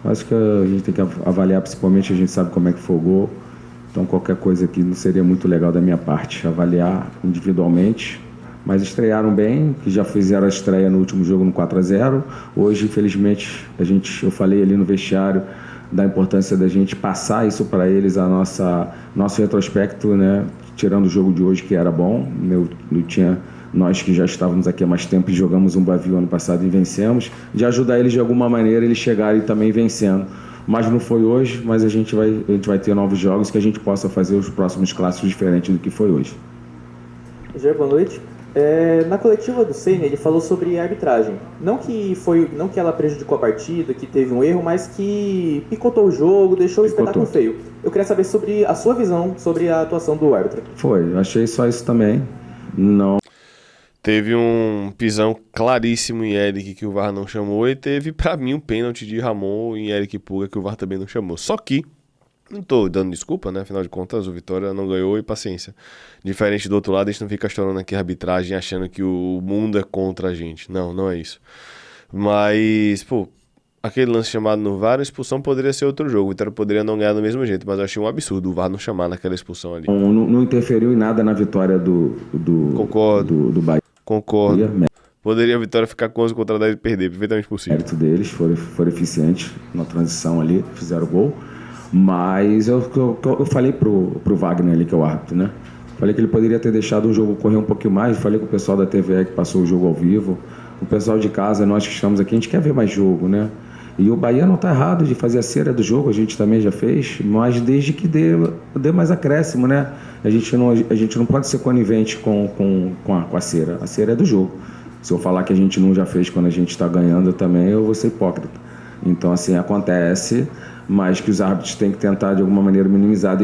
Acho que a gente tem que avaliar, principalmente a gente sabe como é que foi o gol, então qualquer coisa aqui não seria muito legal da minha parte, avaliar individualmente. Mas estrearam bem, que já fizeram a estreia no último jogo no 4-0. Hoje, infelizmente, eu falei ali no vestiário da importância da gente passar isso para eles, nosso retrospecto, né? Tirando o jogo de hoje, que era bom. Nós que já estávamos aqui há mais tempo e jogamos um Bavi ano passado e vencemos, de ajudar eles de alguma maneira, eles chegarem também vencendo. Mas não foi hoje, mas a gente vai ter novos jogos que a gente possa fazer os próximos clássicos diferentes do que foi hoje. Jair, boa noite. Na coletiva do Ceni, ele falou sobre a arbitragem. Não que ela prejudicou a partida, que teve um erro, mas que picotou o jogo, deixou o espetáculo feio. Eu queria saber sobre a sua visão sobre a atuação do árbitro. Foi, achei só isso também. Não. Teve um pisão claríssimo em Eric que o VAR não chamou, e teve pra mim um pênalti de Ramon em Eric Puga que o VAR também não chamou. Só que não tô dando desculpa, né? Afinal de contas, o Vitória não ganhou e paciência. Diferente do outro lado, a gente não fica estourando aqui a arbitragem achando que o mundo é contra a gente. Não, não é isso. Mas, aquele lance chamado no VAR, a expulsão poderia ser outro jogo. O Vitória poderia não ganhar do mesmo jeito, mas eu achei um absurdo o VAR não chamar naquela expulsão ali. Não interferiu em nada na vitória do Bahia. Concordo. Poderia a Vitória ficar com 11 contra 10 e perder, perfeitamente possível. O mérito deles foram eficientes na transição ali, fizeram o gol. Mas eu falei pro Wagner ali, que é o árbitro, né? Falei que ele poderia ter deixado o jogo correr um pouquinho mais. Falei com o pessoal da TVE que passou o jogo ao vivo. O pessoal de casa, nós que estamos aqui, a gente quer ver mais jogo, né? E o Bahia não está errado de fazer a cera do jogo, a gente também já fez, mas desde que dê mais acréscimo, né? A gente não pode ser conivente com a cera. A cera é do jogo. Se eu falar que a gente não já fez quando a gente está ganhando também, eu vou ser hipócrita. Então, assim, acontece, mas que os árbitros têm que tentar, de alguma maneira, minimizar,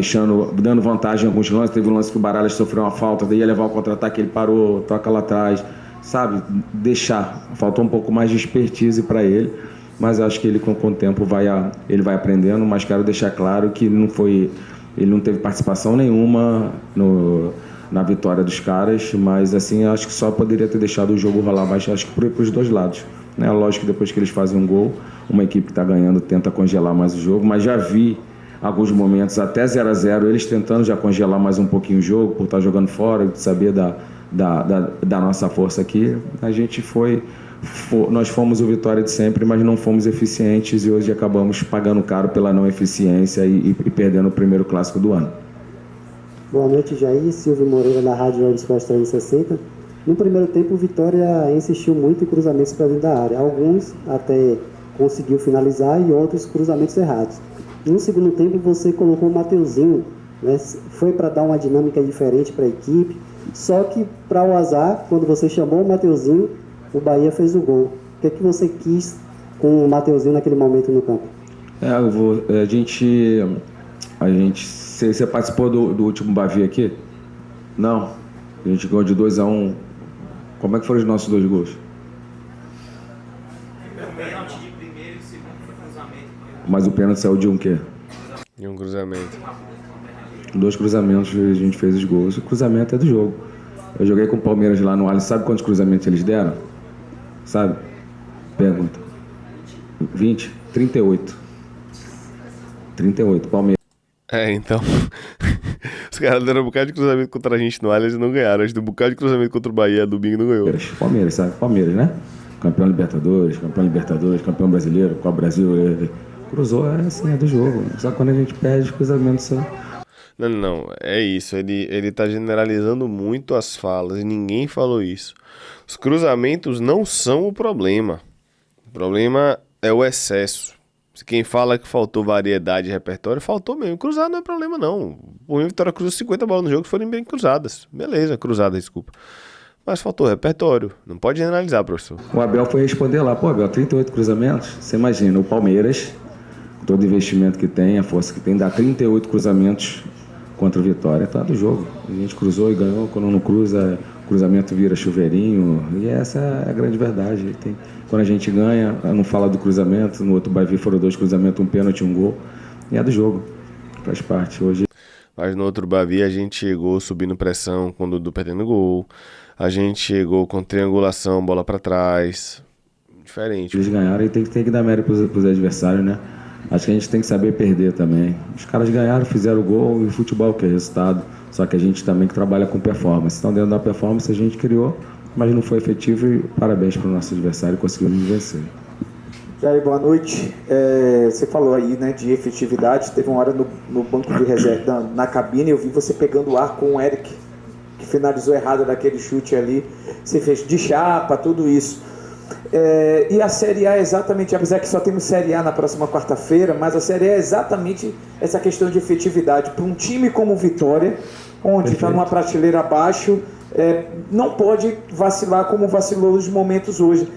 dando vantagem em alguns lances. Teve um lance que o Baralhas sofreu uma falta, daí ia levar o contra-ataque, ele parou, toca lá atrás, sabe? Deixar. Faltou um pouco mais de expertise para ele, mas acho que ele, com o tempo, ele vai aprendendo, mas quero deixar claro que ele não teve participação nenhuma na vitória dos caras, mas assim, acho que só poderia ter deixado o jogo rolar mais, acho que para os dois lados, né? Lógico que depois que eles fazem um gol, uma equipe que está ganhando tenta congelar mais o jogo, mas já vi alguns momentos até 0-0, eles tentando já congelar mais um pouquinho o jogo, por estar jogando fora, de saber da nossa força aqui. A gente nós fomos o Vitória de sempre, mas não fomos eficientes e hoje acabamos pagando caro pela não eficiência e perdendo o primeiro clássico do ano. Boa noite, Jair. Silvio Moreira, da Rádio Web Esporte 360. No primeiro tempo, o Vitória insistiu muito em cruzamentos para dentro da área. Alguns até conseguiu finalizar e outros cruzamentos errados. No segundo tempo, você colocou o Mateuzinho, né? Foi para dar uma dinâmica diferente para a equipe. Só que, para o azar, quando você chamou o Mateuzinho, o Bahia fez o gol. O que você quis com o Mateuzinho naquele momento no campo? Você participou do último Bavi aqui? Não. A gente ganhou de 2-1. Como é que foram os nossos 2 gols? Pênalti de primeiro e segundo foi cruzamento. Mas o pênalti saiu de um quê? De um cruzamento. 2 cruzamentos a gente fez os gols. O cruzamento é do jogo. Eu joguei com o Palmeiras lá no Allianz. Sabe quantos cruzamentos eles deram? Sabe? Pergunta. 20? 38. 38, Palmeiras. Então. Os caras deram um bocado de cruzamento contra a gente no Allianz e não ganharam. A gente deu um bocado de cruzamento contra o Bahia, domingo não ganhou. Palmeiras, sabe? Palmeiras, né? Campeão Libertadores, campeão brasileiro, Copa Brasil. Cruzou, assim, é do jogo. Só quando a gente perde, os cruzamentos são... Não, é isso. Ele tá generalizando muito as falas e ninguém falou isso. Os cruzamentos não são o problema. O problema é o excesso. Quem fala que faltou variedade de repertório, faltou mesmo. Cruzar não é problema, não. O Vitória cruzou 50 bolas no jogo que foram bem cruzadas. Beleza, cruzada, desculpa. Mas faltou repertório. Não pode generalizar, professor. O Abel foi responder lá. Pô, Abel, 38 cruzamentos? Você imagina, o Palmeiras, com todo o investimento que tem, a força que tem, dá 38 cruzamentos contra o Vitória. Tá do jogo. A gente cruzou e ganhou. Quando não cruza, o cruzamento vira chuveirinho. E essa é a grande verdade. Quando a gente ganha, não fala do cruzamento. No outro Bavi foram 2 cruzamentos, um pênalti, um gol. E é do jogo. Faz parte. Hoje... Mas no outro Bavi a gente chegou subindo pressão com o Dudu perdendo gol. A gente chegou com triangulação, bola pra trás. Diferente. Eles ganharam e tem que dar mérito pros adversários, né? Acho que a gente tem que saber perder também. Os caras ganharam, fizeram o gol e o futebol que é resultado. Só que a gente também que trabalha com performance. Então dentro da performance a gente criou, mas não foi efetivo e parabéns para o nosso adversário, conseguimos vencer. Jair, boa noite. Você falou aí, né, de efetividade. Teve uma hora no banco de reserva, na cabine, eu vi você pegando o ar com o Eric, que finalizou errado daquele chute ali. Você fez de chapa, tudo isso. E a Série A é exatamente, apesar que só temos Série A na próxima quarta-feira, mas a Série A é exatamente essa questão de efetividade. Para um time como o Vitória, onde está numa prateleira abaixo, não pode vacilar como vacilou nos momentos hoje.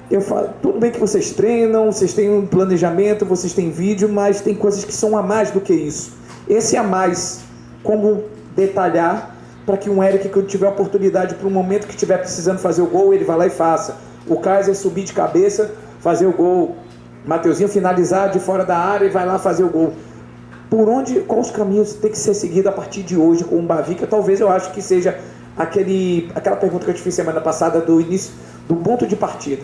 Eu falo, tudo bem que vocês treinam, vocês têm um planejamento, vocês têm vídeo, mas tem coisas que são a mais do que isso. Esse a mais, como detalhar para que um Eric, quando tiver oportunidade para um momento que estiver precisando fazer o gol, ele vai lá e faça. O Kaiser subir de cabeça, fazer o gol. Mateuzinho finalizar de fora da área e vai lá fazer o gol. Quais os caminhos tem que ser seguido a partir de hoje com o Bavica? Talvez eu acho que seja aquela pergunta que eu te fiz semana passada do início, do ponto de partida.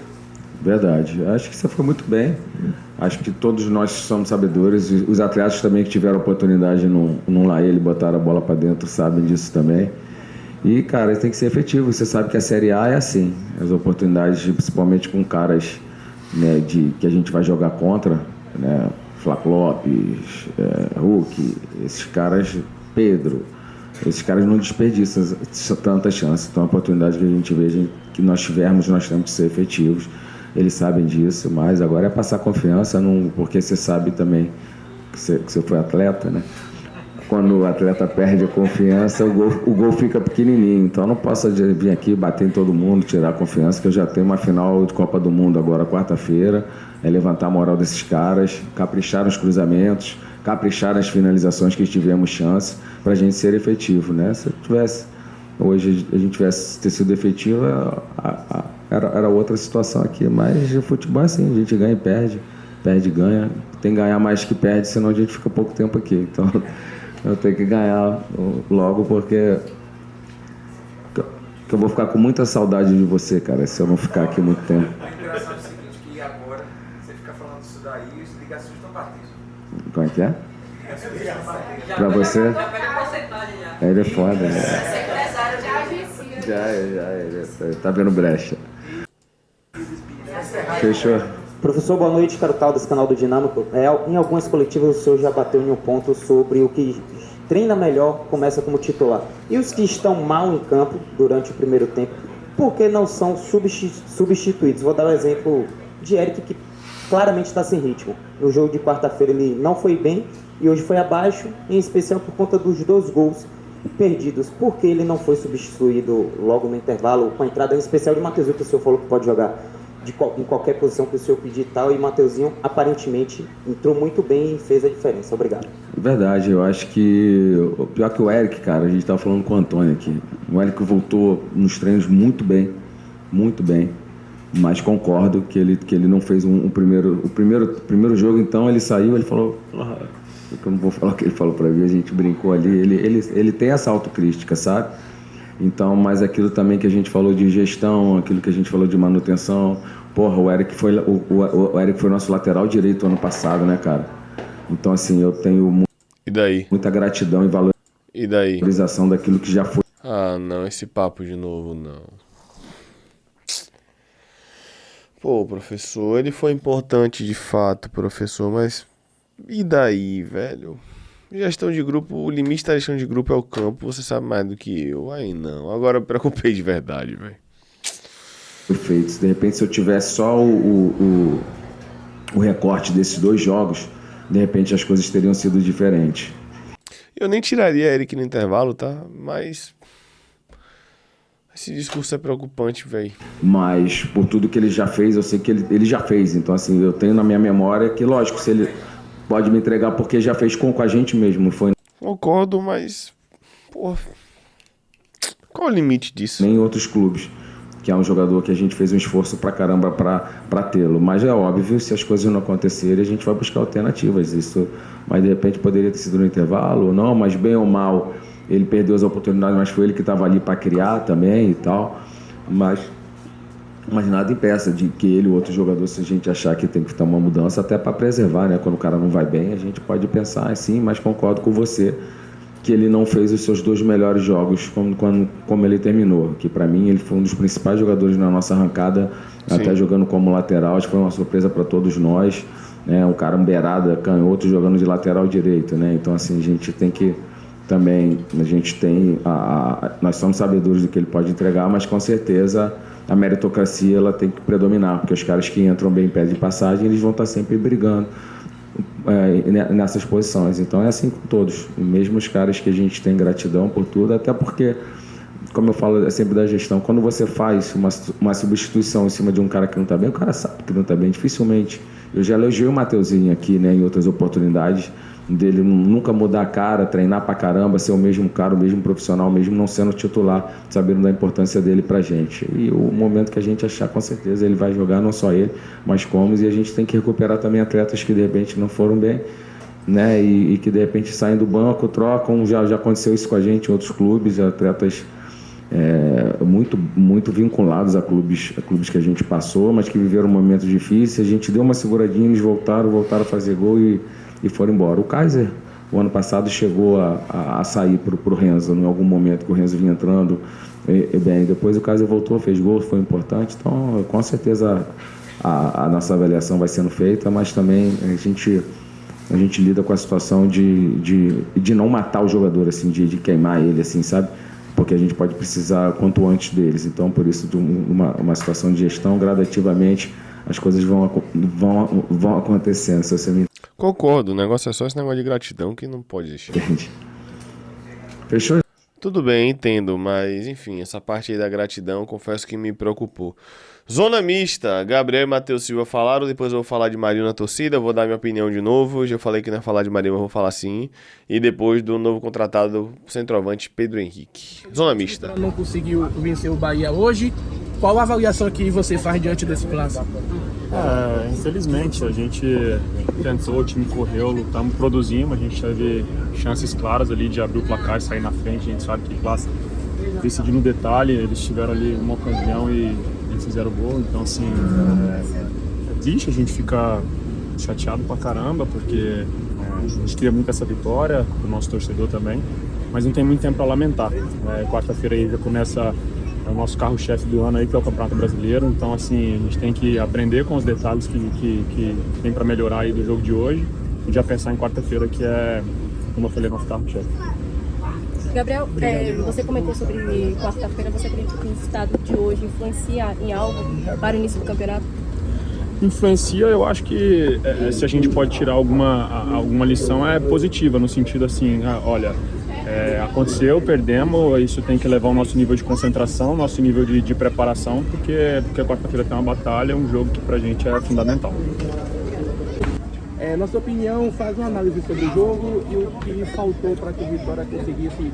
Verdade. Acho que você foi muito bem. Acho que todos nós somos sabedores. Os atletas também que tiveram oportunidade no Laele botaram a bola para dentro sabem disso também. E, cara, tem que ser efetivo. Você sabe que a Série A é assim. As oportunidades, principalmente com caras, né, que a gente vai jogar contra, né, Flávio Lopes, Hulk, esses caras, Pedro, esses caras não desperdiçam tantas chances. Então, a oportunidade que a gente vê, que nós tivermos, nós temos que ser efetivos. Eles sabem disso, mas agora é passar confiança, porque você sabe também que você foi atleta, né? Quando o atleta perde a confiança, o gol fica pequenininho. Então, eu não posso vir aqui bater em todo mundo, tirar a confiança, que eu já tenho uma final de Copa do Mundo agora, quarta-feira. É levantar a moral desses caras, caprichar nos cruzamentos, caprichar nas finalizações que tivemos chance, para a gente ser efetivo, né? Se hoje a gente tivesse ter sido efetivo, era outra situação aqui, mas o futebol é assim, a gente ganha e perde e ganha, tem que ganhar mais que perde, senão a gente fica pouco tempo aqui. Então Eu tenho que ganhar logo, porque eu vou ficar com muita saudade de você, cara, se eu não ficar aqui muito tempo. É engraçado o seguinte, que agora você fica falando isso daí e as ligações estão batendo. Como é que é? Ligações estão batendo. Pra você? Ele é foda, né? Já, ele tá vendo brecha. Fechou. Professor, boa noite, Carutal, desse canal do Dinâmico. Em algumas coletivas o senhor já bateu em um ponto sobre o que treina melhor começa como titular. E os que estão mal em campo durante o primeiro tempo, por que não são substituídos? Vou dar um exemplo de Eric, que claramente está sem ritmo. No jogo de quarta-feira ele não foi bem e hoje foi abaixo, em especial por conta dos 2 gols perdidos. Por que ele não foi substituído logo no intervalo, com a entrada em especial de Mateuzinho, que o senhor falou que pode jogar em qualquer posição que o senhor pedir e tal, e Mateuzinho aparentemente entrou muito bem e fez a diferença. Obrigado. Verdade, eu acho que o pior que o Eric, cara, a gente tava falando com o Antônio aqui. O Eric voltou nos treinos muito bem, mas concordo que ele não fez o primeiro jogo. Então ele saiu, ele falou, eu não vou falar o que ele falou pra mim, a gente brincou ali, ele tem essa autocrítica, sabe? Então, mas aquilo também que a gente falou de gestão, aquilo que a gente falou de manutenção, porra, o Eric foi nosso lateral direito ano passado, né, cara? Então, assim, eu tenho muita gratidão e valorização daquilo que já foi. Ah, não, esse papo de novo, não. Pô, professor, ele foi importante de fato, professor, mas e daí, velho? Gestão de grupo, o limite da gestão de grupo é o campo, você sabe mais do que eu. Aí não, agora eu me preocupei de verdade, velho. Perfeito. De repente, se eu tivesse só o recorte desses 2 jogos, de repente as coisas teriam sido diferentes. Eu nem tiraria Eric no intervalo, tá? Mas esse discurso é preocupante, velho. Mas por tudo que ele já fez, eu sei que ele já fez. Então, assim, eu tenho na minha memória que, lógico, se ele pode me entregar porque já fez com a gente mesmo, não foi? Concordo, mas pô, qual o limite disso? Nem em outros clubes, que é um jogador que a gente fez um esforço pra caramba pra tê-lo. Mas é óbvio, se as coisas não acontecerem, a gente vai buscar alternativas. Isso, mas de repente poderia ter sido no intervalo ou não, mas bem ou mal, ele perdeu as oportunidades, mas foi ele que estava ali para criar também e tal. Mas nada impeça de que ele ou outro jogador, se a gente achar que tem que ter uma mudança, até para preservar, né? Quando o cara não vai bem, a gente pode pensar assim, mas concordo com você que ele não fez os seus 2 melhores jogos como ele terminou, que para mim ele foi um dos principais jogadores na nossa arrancada. Sim. Até jogando como lateral, acho que foi uma surpresa para todos nós, né? Um cara beirada, canhoto, jogando de lateral direito, né? Então, assim, a gente tem que também, nós somos sabedores do que ele pode entregar, mas com certeza a meritocracia ela tem que predominar, porque os caras que entram bem em pé de passagem, eles vão estar sempre brigando nessas posições. Então é assim com todos, mesmo os caras que a gente tem gratidão por tudo, até porque, como eu falo sempre da gestão, quando você faz uma substituição em cima de um cara que não está bem, o cara sabe que não está bem, dificilmente. Eu já elogiei o Mateuzinho aqui, né, em outras oportunidades, dele nunca mudar a cara, treinar pra caramba, ser o mesmo cara, o mesmo profissional, mesmo não sendo titular, sabendo da importância dele pra gente. E o momento que a gente achar, com certeza ele vai jogar, não só ele, mas como, e a gente tem que recuperar também atletas que de repente não foram bem, né, e que de repente saem do banco, trocam, já aconteceu isso com a gente em outros clubes, atletas muito vinculados a clubes que a gente passou, mas que viveram momentos difíceis. A gente deu uma seguradinha, eles voltaram a fazer gol e foram embora. O Kaiser, o ano passado, chegou a sair pro Renzo, em algum momento que o Renzo vinha entrando bem. Depois o Kaiser voltou, fez gol, foi importante. Então, com certeza, a nossa avaliação vai sendo feita, mas também a gente lida com a situação de não matar o jogador, assim, de queimar ele, assim, sabe? Porque a gente pode precisar quanto antes deles. Então, por isso, uma situação de gestão, gradativamente, as coisas vão acontecendo. Se você me... Concordo, o negócio é só esse negócio de gratidão que não pode existir. Fechou? Tudo bem, entendo, mas enfim, essa parte aí da gratidão, confesso que me preocupou. Zona mista, Gabriel e Matheus Silva falaram, depois eu vou falar de Marinho na torcida, vou dar minha opinião de novo, já falei que não ia falar de Marinho, mas vou falar sim, e depois do novo contratado centroavante Pedro Henrique. Zona mista. Não conseguiu vencer o Bahia hoje, Qual a avaliação que você faz diante desse clássico? Infelizmente, a gente tentou, o time correu, lutamos, produzimos, a gente teve chances claras ali de abrir o placar e sair na frente. A gente sabe que clássico decide no detalhe, eles tiveram ali uma ocasião e fizeram o gol. Então, assim, é triste, a gente fica chateado pra caramba, porque a gente queria muito essa vitória, o nosso torcedor também, mas não tem muito tempo para lamentar. Quarta-feira aí já começa o nosso carro-chefe do ano aí, que é o Campeonato Brasileiro. Então, assim, a gente tem que aprender com os detalhes que tem para melhorar aí do jogo de hoje e já pensar em quarta-feira, que é, como eu falei, nosso carro-chefe. Gabriel, você comentou sobre quarta-feira, você acredita que o resultado de hoje influencia em algo para o início do campeonato? Influencia, eu acho que se a gente pode tirar alguma lição, é positiva, no sentido assim, olha, aconteceu, perdemos, isso tem que levar o nosso nível de concentração, nosso nível de preparação, porque quarta-feira tem uma batalha, um jogo que pra gente é fundamental. Na sua opinião, faz uma análise sobre o jogo e o que faltou para que o Vitória conseguisse.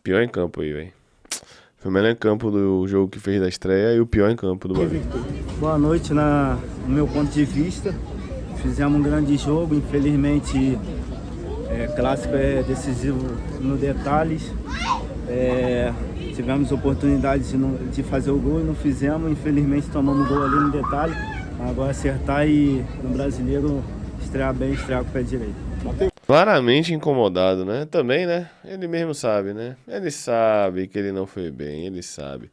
Pior em campo aí, velho. Foi o melhor em campo do jogo que fez da estreia e o pior em campo do Bahia. Boa noite, no meu ponto de vista. Fizemos um grande jogo, infelizmente clássico é decisivo no detalhes. Tivemos oportunidade de fazer o gol e não fizemos, infelizmente tomamos gol ali no detalhe. Agora acertar e no Brasileiro estrear bem, estrear com o pé direito. Claramente incomodado, né? Também, né? Ele mesmo sabe, né? Ele sabe que ele não foi bem, ele sabe.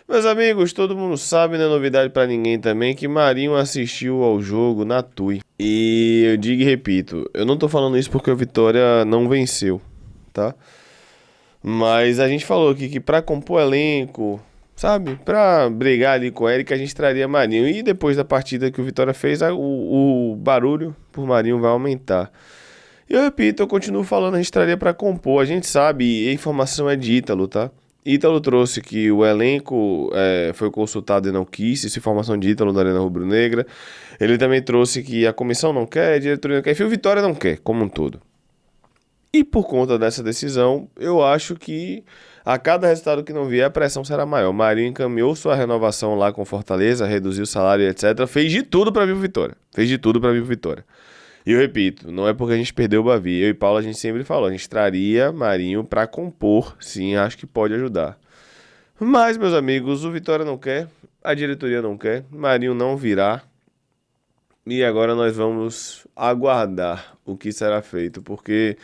Meus amigos, todo mundo sabe, não é novidade pra ninguém também, que Marinho assistiu ao jogo na TUI. E eu digo e repito, eu não tô falando isso porque o Vitória não venceu, tá? Mas a gente falou aqui que pra compor elenco, sabe? Pra brigar ali com o Eric, a gente traria Marinho. E depois da partida que o Vitória fez, o barulho por Marinho vai aumentar. E eu repito, eu continuo falando, a gente traria pra compor. A gente sabe, e a informação é de Ítalo, tá? Ítalo trouxe que o elenco foi consultado e não quis, isso é informação de Ítalo da Arena Rubro-Negra. Ele também trouxe que a comissão não quer, a diretoria não quer, enfim, o Vitória não quer, como um todo. E por conta dessa decisão, eu acho que a cada resultado que não vier, a pressão será maior. Marinho encaminhou sua renovação lá com Fortaleza, reduziu o salário, etc. Fez de tudo pra vir o Vitória. E eu repito, não é porque a gente perdeu o Bavi. Eu e Paulo, a gente sempre falou, a gente traria Marinho pra compor. Sim, acho que pode ajudar. Mas, meus amigos, o Vitória não quer, a diretoria não quer, Marinho não virá. E agora nós vamos aguardar o que será feito. Porque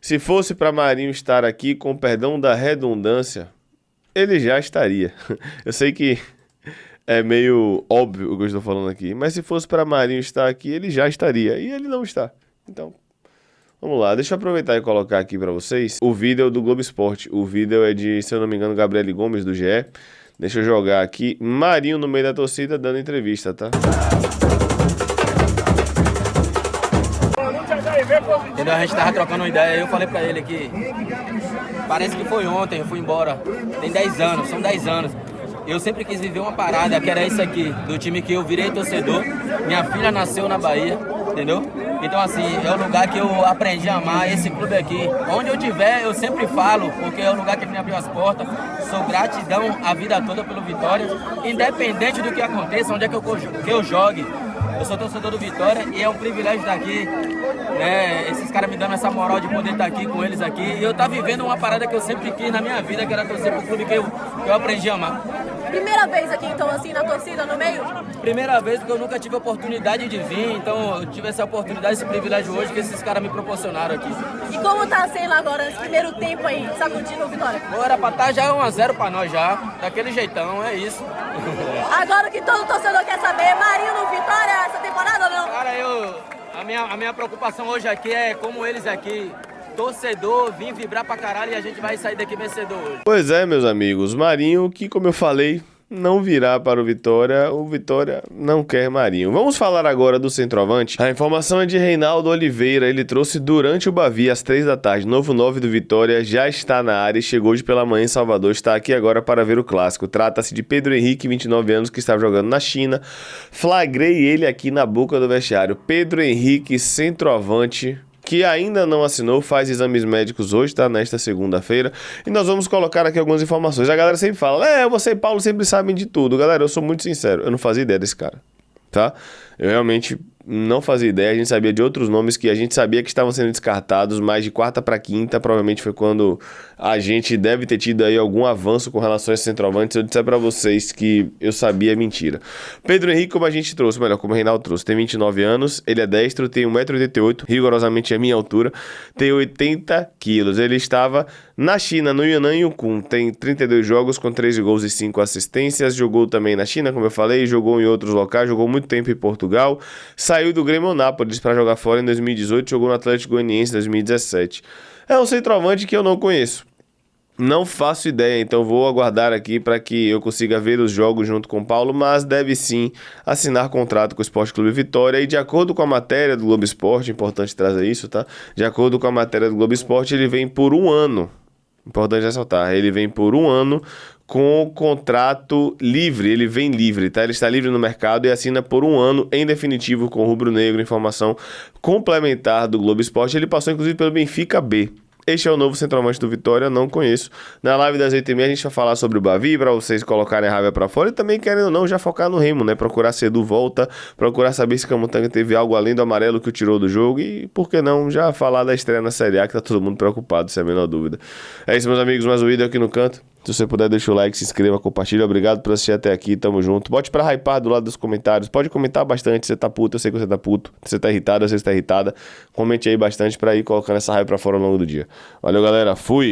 se fosse para Marinho estar aqui, com perdão da redundância, ele já estaria. Eu sei que é meio óbvio o que eu estou falando aqui, mas se fosse para Marinho estar aqui, ele já estaria, e ele não está. Então, vamos lá, deixa eu aproveitar e colocar aqui para vocês o vídeo do Globo Esporte. O vídeo é de, se eu não me engano, Gabriele Gomes, do GE. Deixa eu jogar aqui, Marinho no meio da torcida dando entrevista, tá? Entendeu? A gente tava trocando uma ideia, eu falei pra ele que parece que foi ontem, eu fui embora, tem 10 anos, são 10 anos. Eu sempre quis viver uma parada, que era isso aqui, do time que eu virei torcedor. Minha filha nasceu na Bahia, entendeu? Então, assim, é o lugar que eu aprendi a amar, esse clube aqui. Onde eu tiver, eu sempre falo, porque é o lugar que me abriu as portas. Sou gratidão a vida toda pelo Vitória, independente do que aconteça, onde é que eu jogue. Eu sou torcedor do Vitória e é um privilégio estar aqui, né? Esses caras me dando essa moral de poder estar aqui com eles aqui. E eu estar vivendo uma parada que eu sempre quis na minha vida, que era torcer pro clube que eu aprendi a amar. Primeira vez aqui, então, assim, na torcida, no meio? Primeira vez, porque eu nunca tive oportunidade de vir, então eu tive essa oportunidade, esse privilégio hoje que esses caras me proporcionaram aqui. E como tá sendo agora, esse primeiro tempo aí, sacudindo o Vitória? Era pra estar já 1-0 pra nós já, daquele jeitão, é isso. Agora o que todo torcedor quer saber, Marinho no Vitória essa temporada ou não? Cara, a minha preocupação hoje aqui é como eles aqui, torcedor, vim vibrar pra caralho e a gente vai sair daqui vencedor hoje. Pois é, meus amigos, Marinho, que como eu falei, não virá para o Vitória não quer Marinho. Vamos falar agora do centroavante. A informação é de Reinaldo Oliveira, ele trouxe durante o Bavi às 3 da tarde. Novo 9 do Vitória já está na área e chegou hoje pela manhã em Salvador, está aqui agora para ver o clássico. Trata-se de Pedro Henrique, 29 anos, que estava jogando na China. Flagrei ele aqui na boca do vestiário. Pedro Henrique, centroavante, que ainda não assinou, faz exames médicos hoje, tá? Nesta segunda-feira. E nós vamos colocar aqui algumas informações. A galera sempre fala, você e Paulo sempre sabem de tudo. Galera, eu sou muito sincero, eu não fazia ideia desse cara, tá? Eu realmente não fazia ideia, a gente sabia de outros nomes que a gente sabia que estavam sendo descartados, mas de quarta para quinta, provavelmente foi quando a gente deve ter tido aí algum avanço com relação a esses centroavantes. Se eu disser para vocês que eu sabia, é mentira. Pedro Henrique, como a gente trouxe, melhor, como o Reinaldo trouxe, tem 29 anos, ele é destro, tem 1,88 m, rigorosamente a minha altura, tem 80 quilos. Ele estava na China, no Yunnan Yukon, tem 32 jogos com 13 gols e 5 assistências, jogou também na China, como eu falei, jogou em outros locais, jogou muito tempo em Portugal, saiu do Grêmio Nápoles para jogar fora em 2018, jogou no Atlético Goianiense em 2017. É um centroavante que eu não conheço. Não faço ideia, então vou aguardar aqui para que eu consiga ver os jogos junto com o Paulo, mas deve sim assinar contrato com o Sport Clube Vitória. E de acordo com a matéria do Globo Esporte, importante trazer isso, tá? De acordo com a matéria do Globo Esporte, ele vem por um ano. Importante ressaltar, ele vem por um ano com contrato livre, ele vem livre, tá? Ele está livre no mercado e assina por um ano em definitivo com o Rubro Negro. Informação complementar do Globo Esporte. Ele passou inclusive pelo Benfica B. Este é o novo centroavante do Vitória, não conheço. Na live das 8h30 a gente vai falar sobre o Bavi, para vocês colocarem a raiva pra fora e também, querendo ou não, já focar no Remo, né? Procurar se Edu volta, procurar saber se Camutanga teve algo além do amarelo que o tirou do jogo e, por que não, já falar da estreia na Série A, que tá todo mundo preocupado, sem a menor dúvida. É isso, meus amigos, mais um vídeo aqui no canto. Se você puder, deixa o like, se inscreva, compartilha. Obrigado por assistir até aqui, tamo junto. Bote pra hypar do lado dos comentários. Pode comentar bastante, você tá puto, eu sei que você tá puto. Você tá irritado, eu sei que você tá irritada. Comente aí bastante pra ir colocando essa raiva pra fora ao longo do dia. Valeu, galera. Fui!